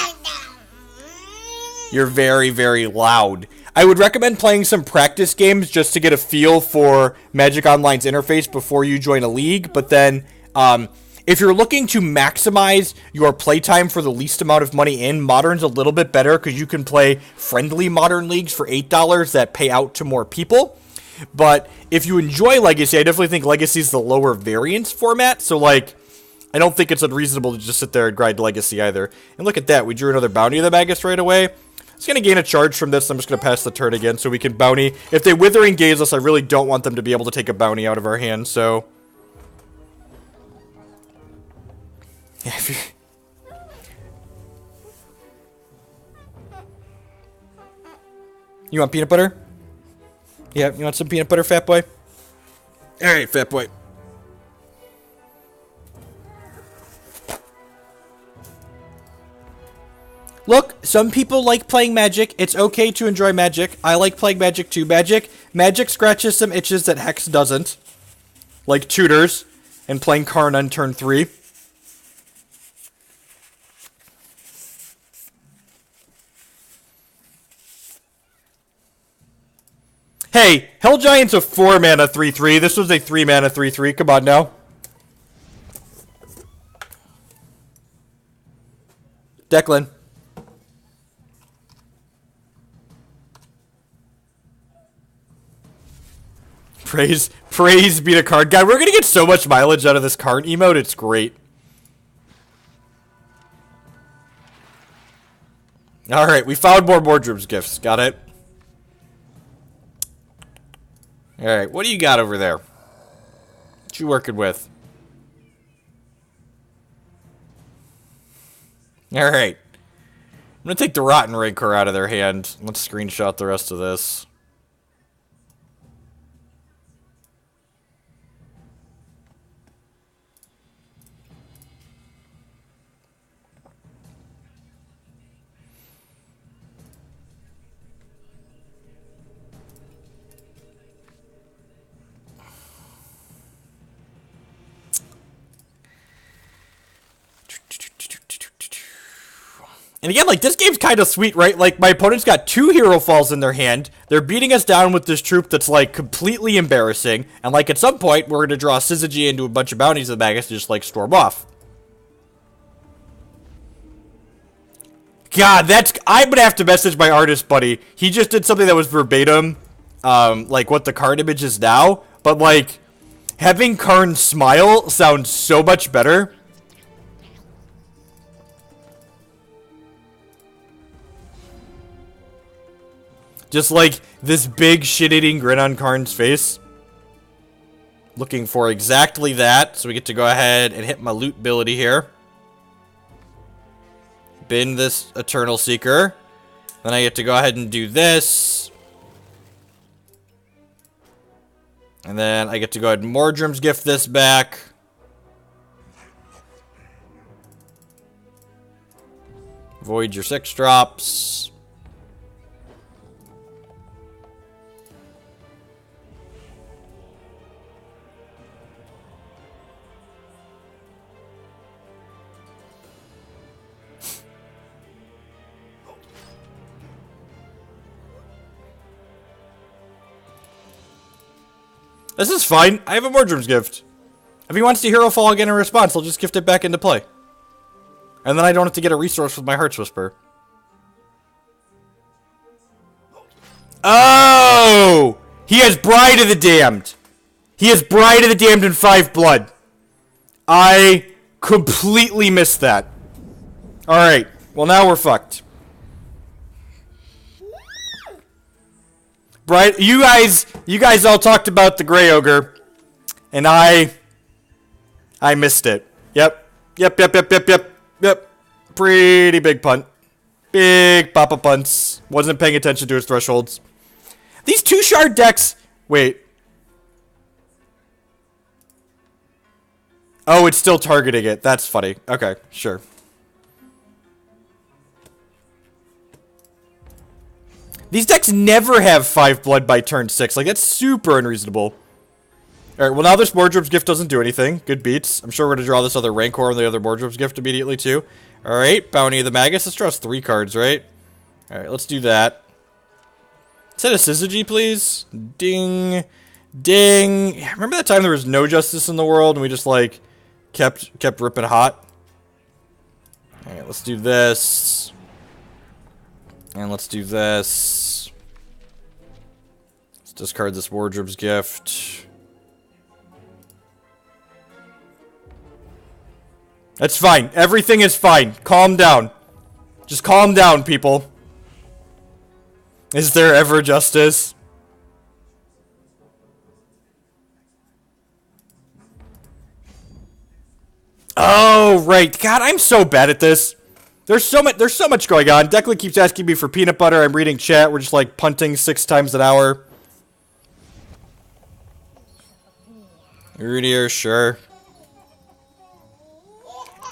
You're very, very loud. I would recommend playing some practice games just to get a feel for Magic Online's interface before you join a league. But then, if you're looking to maximize your playtime for the least amount of money in, Modern's a little bit better because you can play friendly Modern leagues for $8 that pay out to more people. But if you enjoy Legacy, I definitely think Legacy is the lower variance format. So, like, I don't think it's unreasonable to just sit there and grind Legacy either. And look at that. We drew another Bounty of the Magus right away. It's going to gain a charge from this. I'm just going to pass the turn again so we can Bounty. If they Withering Gaze us, I really don't want them to be able to take a Bounty out of our hand, so... Yeah, You want peanut butter? Yeah, you want some peanut butter, fat boy? Alright, fat boy. Look, some people like playing Magic. It's okay to enjoy Magic. I like playing Magic too. Magic scratches some itches that Hex doesn't. Like Tutors and playing Karn on turn 3. Hey, Hell Giant's a 4-mana 3/3. This was a 3-mana 3/3. Come on now. Declan. Praise be to card guy. We're gonna get so much mileage out of this card emote. It's great. All right, we found more Mordrom's gifts. Got it. All right, what do you got over there? What you working with? All right, I'm gonna take the Rotten Rancor out of their hand. Let's screenshot the rest of this. And again, like, this game's kind of sweet, right? Like, my opponent's got 2 Hero Falls in their hand. They're beating us down with this troop that's, like, completely embarrassing. And, like, at some point, we're going to draw Syzygy into a bunch of bounties of the Magus to just, like, storm off. God, I'm going to have to message my artist buddy. He just did something that was verbatim, like, what the card image is now. But, like, having Karn smile sounds so much better. Just like this big shit-eating grin on Karn's face. Looking for exactly that. So we get to go ahead and hit my loot ability here. Bin this Eternal Seeker. Then I get to go ahead and do this. And then I get to go ahead and Mordrom's gift this back. Void your 6 drops. This is fine. I have a Mordrom's gift. If he wants to Hero Fall again in response, I'll just gift it back into play. And then I don't have to get a resource with my Heart's Whisper. Oh! He has Bride of the Damned. He has Bride of the Damned in 5 blood. I completely missed that. Alright. Well, now we're fucked. Bride, you guys all talked about the Grey Ogre. And I missed it. Yep. Yep. Pretty big punt. Big pop-up punts. Wasn't paying attention to his thresholds. These 2 shard decks... Wait. Oh, it's still targeting it. That's funny. Okay, sure. These decks never have 5 blood by turn 6. Like, that's super unreasonable. Alright, well now this Mordrom's gift doesn't do anything. Good beats. I'm sure we're gonna draw this other Rancor and the other Mordrom's gift immediately too. Alright, Bounty of the Magus. Let's draw us 3 cards, right? Alright, let's do that. Set a Syzygy, please. Ding. Ding. Remember that time there was no justice in the world and we just, like, kept ripping hot? Alright, let's do this. And let's do this. Let's discard this Mordrom's gift. That's fine. Everything is fine. Calm down. Just calm down, people. Is there ever justice? Oh, right. God, I'm so bad at this. There's so much going on. Declan keeps asking me for peanut butter. I'm reading chat. We're just like punting 6 times an hour. Rudier, sure.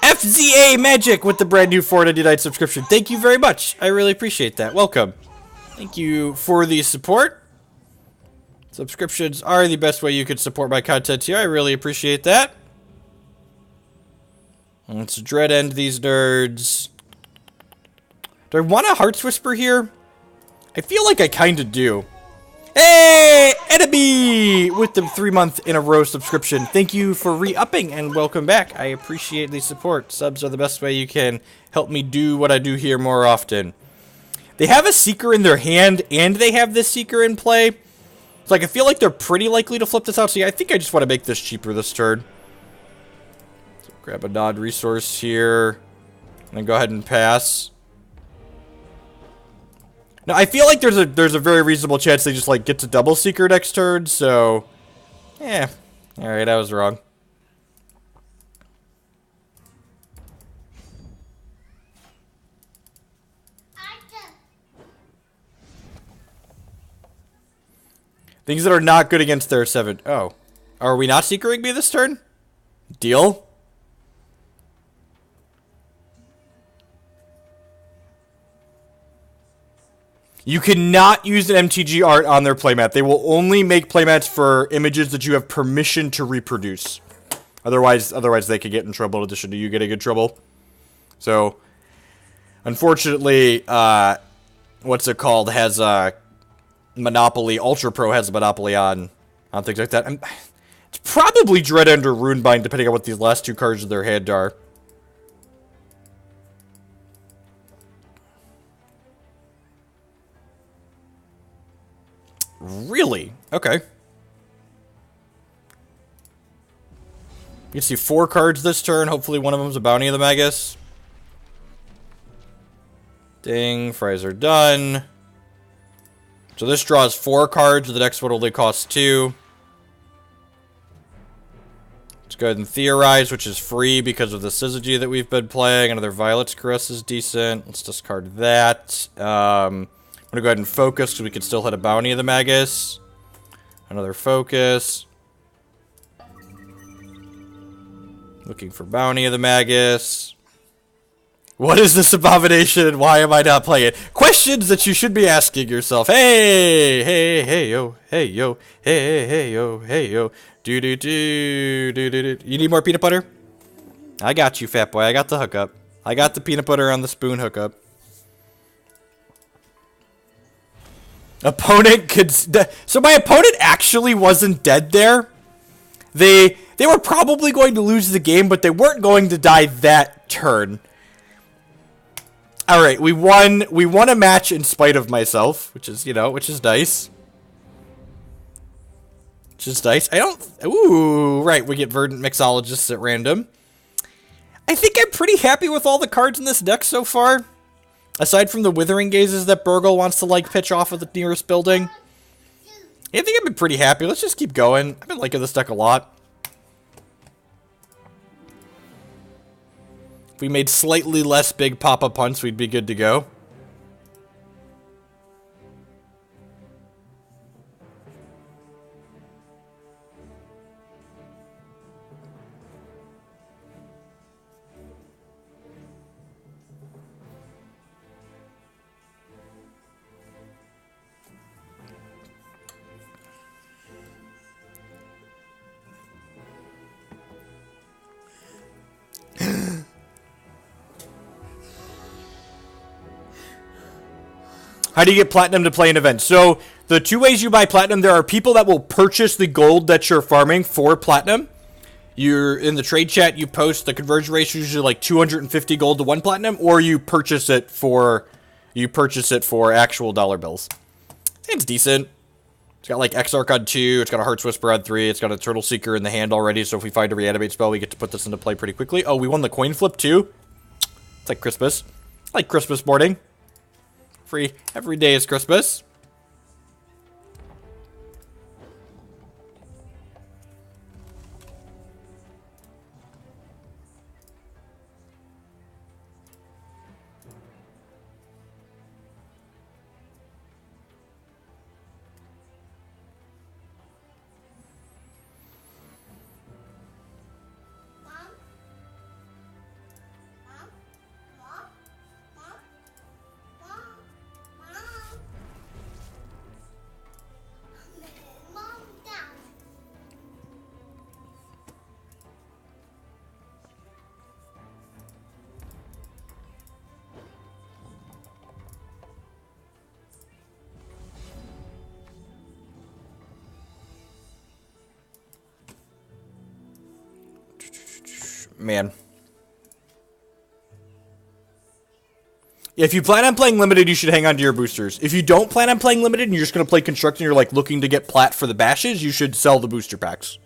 FZA Magic with the brand new $4.99 subscription. Thank you very much. I really appreciate that. Welcome. Thank you for the support. Subscriptions are the best way you could support my content here. I really appreciate that. Let's dread end these nerds. Do I want a Heart's Whisper here? I feel like I kind of do. Hey, Enemy with the 3-month in a row subscription. Thank you for re-upping and welcome back. I appreciate the support. Subs are the best way you can help me do what I do here more often. They have a Seeker in their hand and they have this Seeker in play. It's like I feel like they're pretty likely to flip this out. So yeah, I think I just want to make this cheaper this turn. So grab a nod resource here and then go ahead and pass. Now, I feel like there's a very reasonable chance they just, like, get to double Seeker next turn, so... Yeah. Alright, I was wrong. Things that are not good against their 7... Oh. Are we not Seekering me this turn? Deal? You cannot use an MTG art on their playmat. They will only make playmats for images that you have permission to reproduce. Otherwise they could get in trouble in addition to you getting in trouble. So, unfortunately, what's it called, has a monopoly, Ultra Pro has a monopoly on things like that. It's probably Dread End or Runebind, depending on what these last 2 cards in their hand are. Really? Okay. You can see 4 cards this turn. Hopefully one of them's a Bounty of the Magus. Ding. Fries are done. So this draws 4 cards, the next one only costs 2. Let's go ahead and Theorize, which is free because of the Syzygy that we've been playing. Another Violet's Caress is decent. Let's discard that. I'm going to go ahead and Focus because we can still hit a Bounty of the Magus. Another Focus. Looking for Bounty of the Magus. What is this abomination and why am I not playing it? Questions that you should be asking yourself. Hey, hey, hey, yo, hey, yo, hey, hey, yo, hey, yo. Do do do do do do. You need more peanut butter? I got you, fat boy. I got the hookup. I got the peanut butter on the spoon hookup. Opponent could. So my opponent actually wasn't dead there. They were probably going to lose the game, but they weren't going to die that turn. All right, we won a match in spite of myself, which is, which is nice. Just dice. I don't... Ooh, right. We get Verdant Mixologists at random. I think I'm pretty happy with all the cards in this deck so far. Aside from the Withering Gazes that Burgle wants to, pitch off of the nearest building. I think I've been pretty happy. Let's just keep going. I've been liking this deck a lot. If we made slightly less big pop-up punts, we'd be good to go. How do you get platinum to play an event? So, the 2 ways you buy platinum, there are people that will purchase the gold that you're farming for platinum. You're in the trade chat, you post the conversion ratio is usually 250 gold to 1 platinum, or you purchase it for actual dollar bills. It's decent. It's got Exarch on 2, it's got a Heart's Whisper on 3, it's got a Turtle Seeker in the hand already, so if we find a Reanimate spell, we get to put this into play pretty quickly. Oh, we won the coin flip too? It's like Christmas. Like Christmas morning. Free. Every day is Christmas. Man. If you plan on playing limited, you should hang on to your boosters. If you don't plan on playing limited and you're just going to play construct and you're looking to get plat for the bashes, you should sell the booster packs.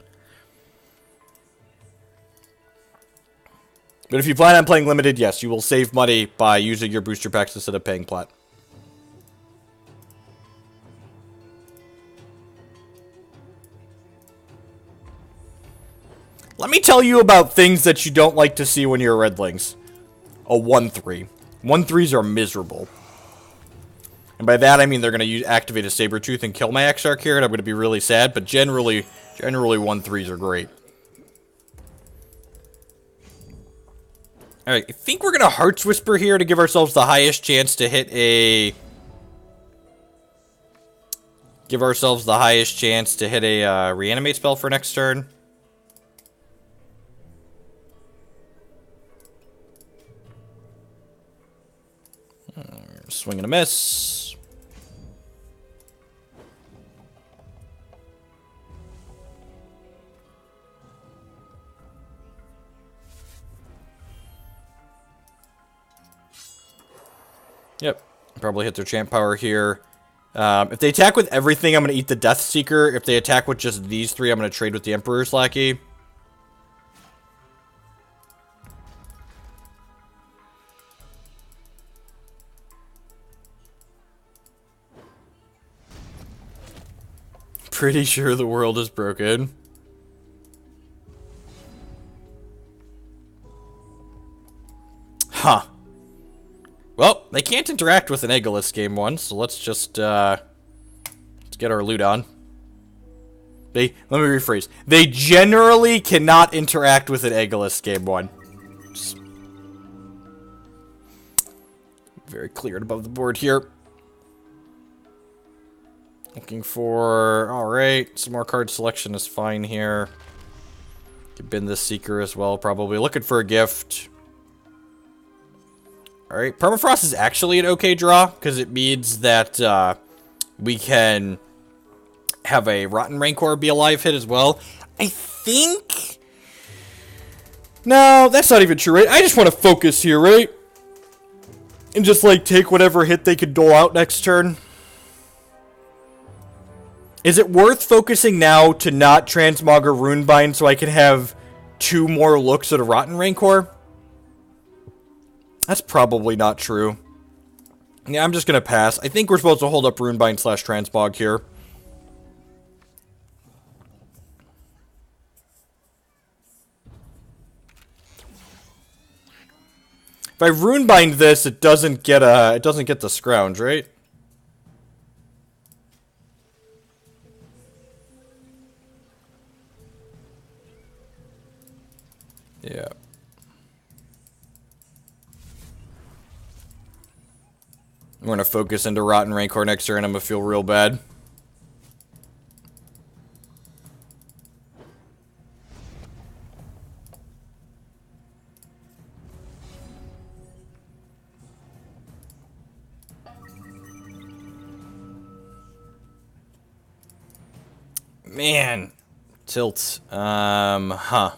But if you plan on playing limited, yes, you will save money by using your booster packs instead of paying plat. Let me tell you about things that you don't like to see when you're Redlings. A 1-3. 1-3s are miserable. And by that I mean they're going to activate a Sabretooth and kill my Exarch here, and I'm going to be really sad, but generally 1-3s are great. Alright, I think we're going to Heart's Whisper here to give ourselves the highest chance to hit a... Reanimate spell for next turn. Swing and a miss. Yep. Probably hit their champ power here. If they attack with everything, I'm going to eat the Death Seeker. If they attack with just these 3, I'm going to trade with the Emperor's Lackey. Pretty sure the world is broken. Huh. Well, they can't interact with an Aegilus game one, so let's just, let's get our loot on. Let me rephrase. They generally cannot interact with an Aegilus game one. Just very clear above the board here. Looking for... Alright, some more card selection is fine here. Could bin this Seeker as well, probably. Looking for a gift. Alright, Permafrost is actually an okay draw, because it means that we can have a Rotten Rancor be a live hit as well. I think... No, that's not even true, right? I just want to focus here, right? And just, like, take whatever hit they could dole out next turn. Is it worth focusing now to not transmog or Runebind so I can have 2 more looks at a Rotten Rancor? That's probably not true. Yeah, I'm just going to pass. I think we're supposed to hold up Runebind / transmog here. If I Runebind this, it doesn't get the Scrounge, right? Yeah. I'm going to focus into Rotten Rancor next turn. I'm going to feel real bad. Man. Tilt. Huh.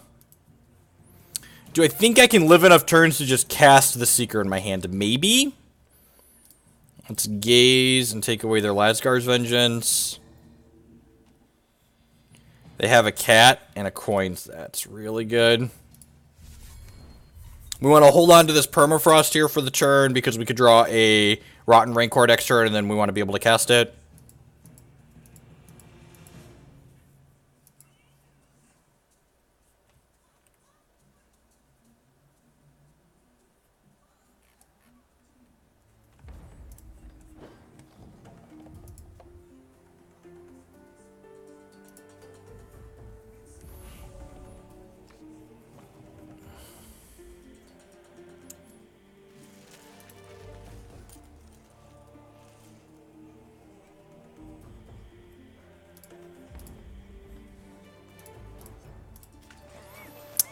Do I think I can live enough turns to just cast the Seeker in my hand? Maybe? Let's gaze and take away their Lasgar's Vengeance. They have a cat and a coin. That's really good. We want to hold on to this Permafrost here for the turn because we could draw a Rotten Rancor next turn and then we want to be able to cast it.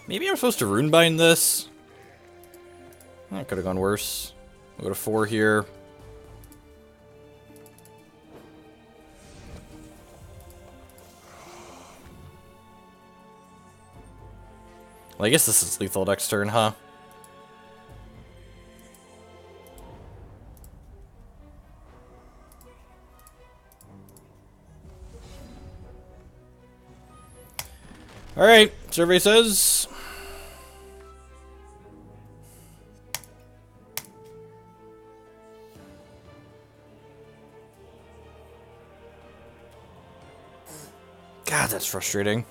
Maybe I'm supposed to Runebind this. That could have gone worse. We'll go to 4 here. Well, I guess this is lethal next turn, huh? Alright, survey says... God, that's frustrating.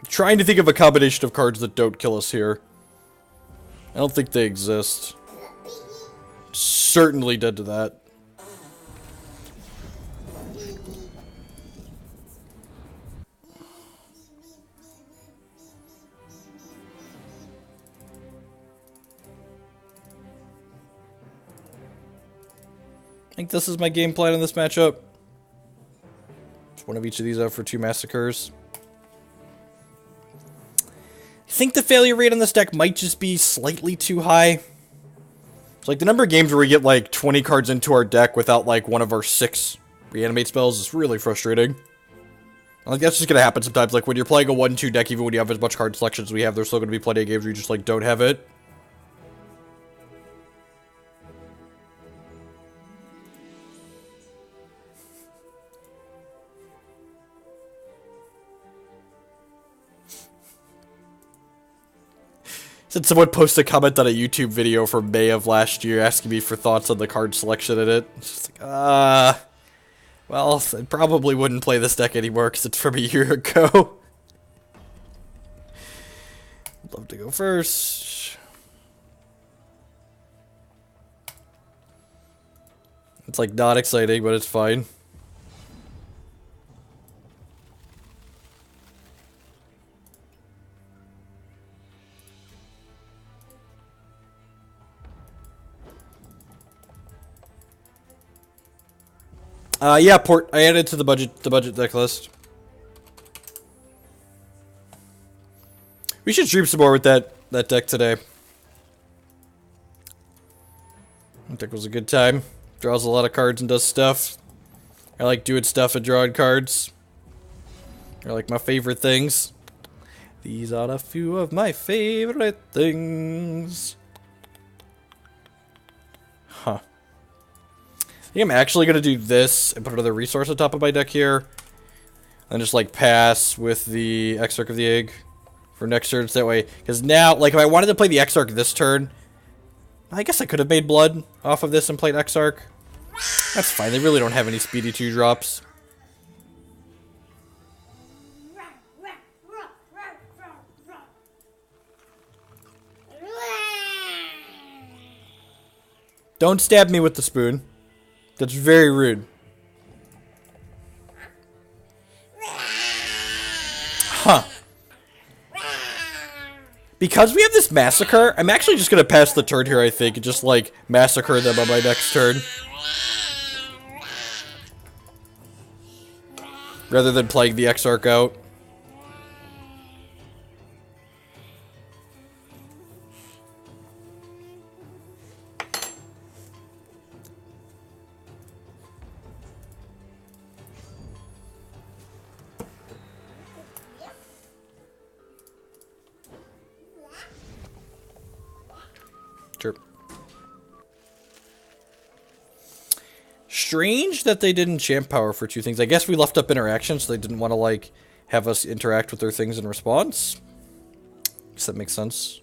Trying to think of a combination of cards that don't kill us here. I don't think they exist. Certainly dead to that. I think this is my game plan in this matchup. Just one of each of these out for 2 Massacres. I think the failure rate on this deck might just be slightly too high. It's like the number of games where we get like 20 cards into our deck without like one of our 6 reanimate spells is really frustrating. Like that's just gonna happen sometimes. Like when you're playing a 1-2 deck, even when you have as much card selection as we have, there's still gonna be plenty of games where you just like don't have it. Did someone post a comment on a YouTube video from May of last year asking me for thoughts on the card selection in it? It's just like, well, I probably wouldn't play this deck anymore because it's from a year ago. I'd love to go first. It's like not exciting, but it's fine. Yeah, port. I added to the budget deck list. We should stream some more with that deck today. That deck was a good time. Draws a lot of cards and does stuff. I like doing stuff and drawing cards. They're like my favorite things. These are a few of my favorite things. Huh. I think I'm actually going to do this and put another resource on top of my deck here. And just like pass with the Exarch of the Egg for next turn. So that way, because now, like if I wanted to play the Exarch this turn, I guess I could have made blood off of this and played Exarch. That's fine, they really don't have any speedy 2-drops. Don't stab me with the spoon. That's very rude. Huh. Because we have this Massacre, I'm actually just gonna pass the turn here, I think, and just, like, massacre them on my next turn. Rather than playing the Exarch out. Sure. Strange that they didn't champ power for 2 things. I guess we left up interactions, so they didn't want to, like, have us interact with their things in response. Guess that makes sense.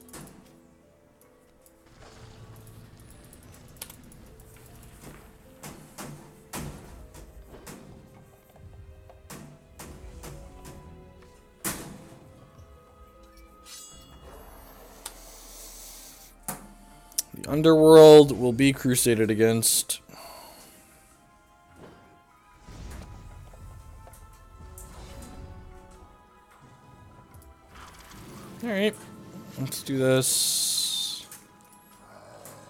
The Underworld will be crusaded against. Alright, let's do this.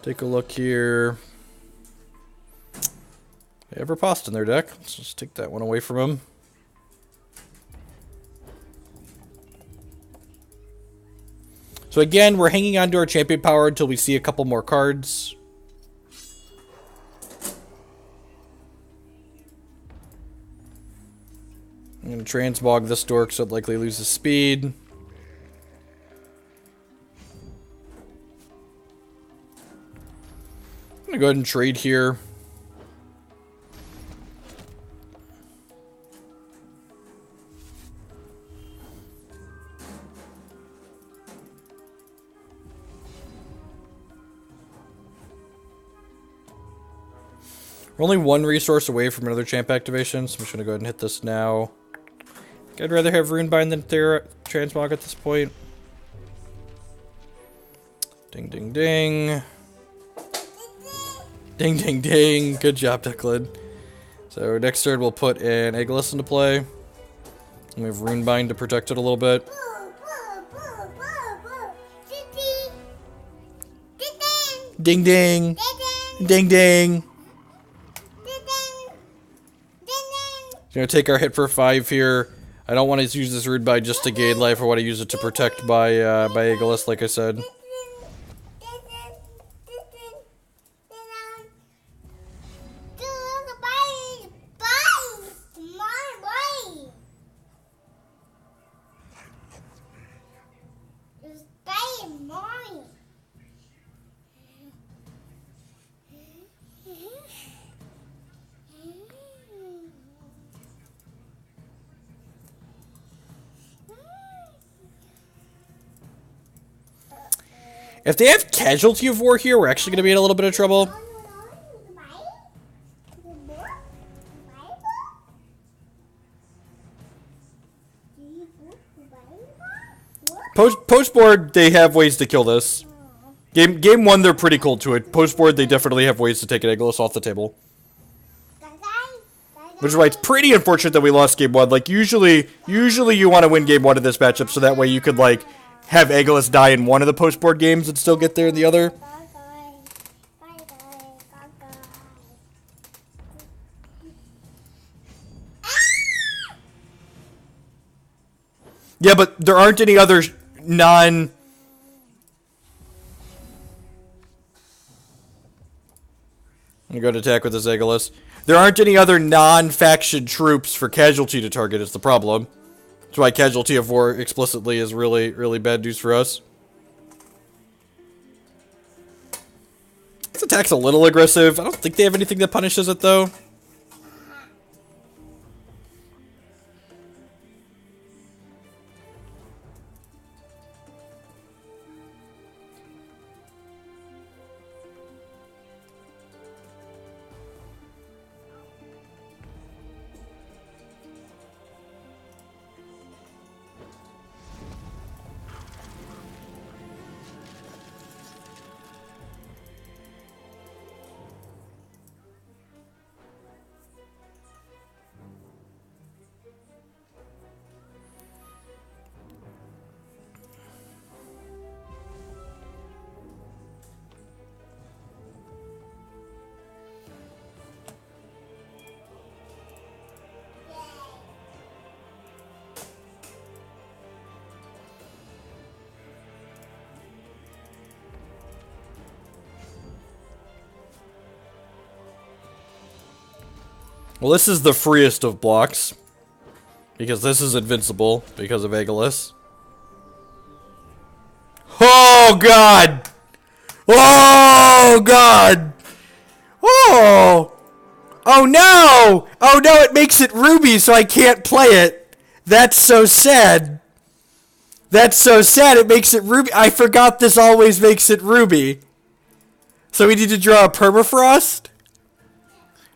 Take a look here. They have Riposte in their deck. Let's just take that one away from them. So again, we're hanging on to our champion power until we see a couple more cards. I'm going to transmog this dork so it likely loses speed. I'm going to go ahead and trade here. We're only 1 resource away from another champ activation, so I'm just going to go ahead and hit this now. I'd rather have Runebind than Transmog at this point. Ding, ding, ding. Ding, ding, ding. Good job, Declan. So next turn we'll put an Aegilus into play. And we have Runebind to protect it a little bit. Ding, ding. Ding, ding. Gonna take our hit for 5 here. I don't want to use this Runebind just to gain life. I want to use it to protect by Aegilus, like I said. If they have Casualty of War here, we're actually going to be in a little bit of trouble. Post board, they have ways to kill this. Game 1, they're pretty cool to it. Post board, they definitely have ways to take an Aegilus off the table. Which is why it's pretty unfortunate that we lost game 1. Like, usually you want to win game 1 of this matchup, so that way you could, like, have Aegilus die in one of the post board games and still get there in the other. Yeah, but there aren't any other non... I'm gonna go to attack with this Aegilus. There aren't any other non-faction troops for Casualty to target is the problem. That's why Casualty of War explicitly is really, really bad news for us. This attack's a little aggressive. I don't think they have anything that punishes it, though. Well, this is the freest of blocks. Because this is invincible because of Aegilus. Oh, God! Oh, God! Oh! Oh, no! Oh, no, it makes it Ruby, so I can't play it. That's so sad. That's so sad, it makes it Ruby. I forgot this always makes it Ruby. So we need to draw a Permafrost?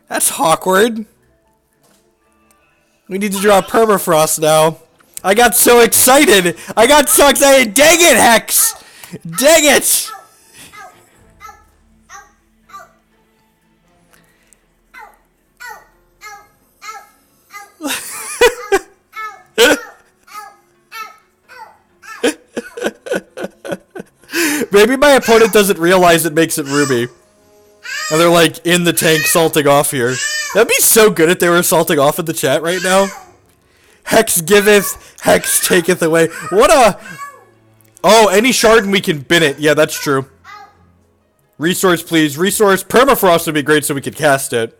That's awkward. We need to draw a Permafrost now. I got so excited. I got so excited. Dang it, Hex! Dang it! Maybe my opponent doesn't realize it makes it Ruby. And they're like in the tank salting off here. That'd be so good if they were salting off in the chat right now. Hex giveth, Hex taketh away. What a... Oh, any shard and we can bin it. Yeah, that's true. Resource, please. Resource. Permafrost would be great so we could cast it.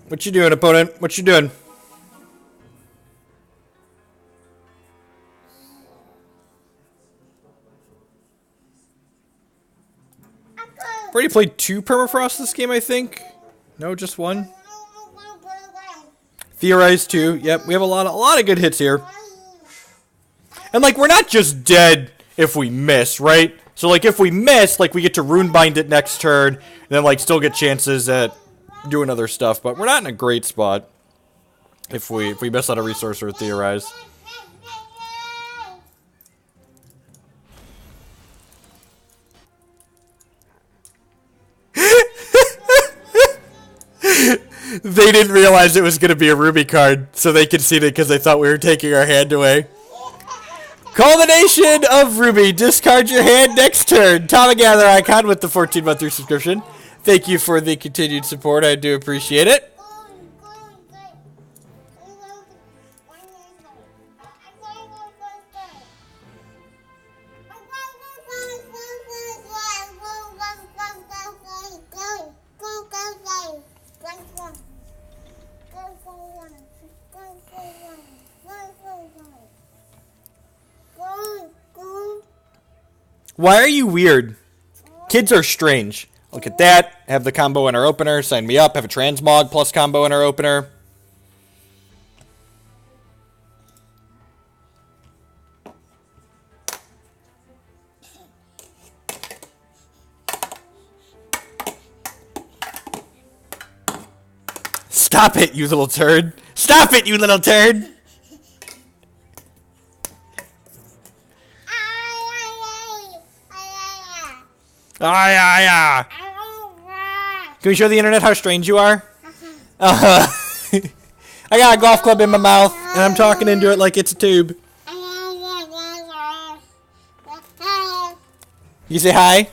What you doing, opponent? What you doing? Already played 2 Permafrost this game, I think. No, just 1. Theorize 2. Yep, we have a lot of good hits here. And like, we're not just dead if we miss, right? So like, if we miss, like, we get to Runebind it next turn, and then like still get chances at doing other stuff, but we're not in a great spot if we miss out a resource or Theorize. They didn't realize it was going to be a Ruby card, so they conceded because they thought we were taking our hand away. Culmination of Ruby. Discard your hand next turn. Gather Icon with the 14-month subscription. Thank you for the continued support. I do appreciate it. Why are you weird? Kids are strange. Look at that. Have the combo in our opener. Sign me up. Have a transmog plus combo in our opener. Stop it, you little turd. Stop it, you little turd. Can we show the internet how strange you are? I got a golf club in my mouth, and I'm talking into it like it's a tube. You say hi?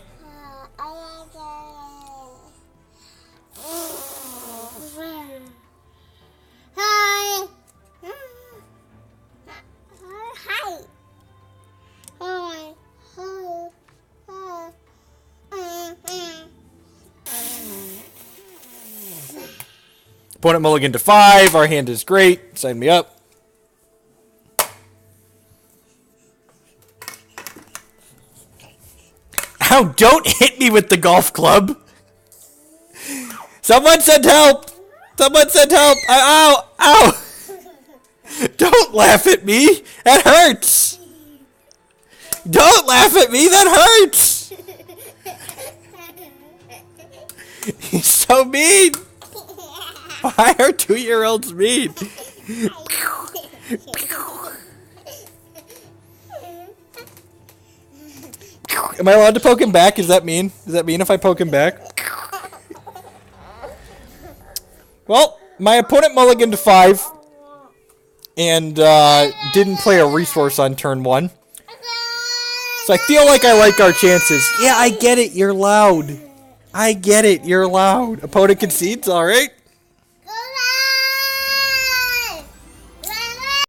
Opponent mulligan to 5. Our hand is great. Sign me up. Ow, don't hit me with the golf club. Someone send help. Someone send help. Ow, ow. Don't laugh at me. That hurts. Don't laugh at me. That hurts. He's so mean. Why are 2-year-olds mean? Am I allowed to poke him back? Is that mean? Does that mean if I poke him back? Well, my opponent mulliganed to 5 and didn't play a resource on turn 1. So I feel like I like our chances. Yeah, I get it. You're loud. I get it. You're loud. Opponent concedes. All right.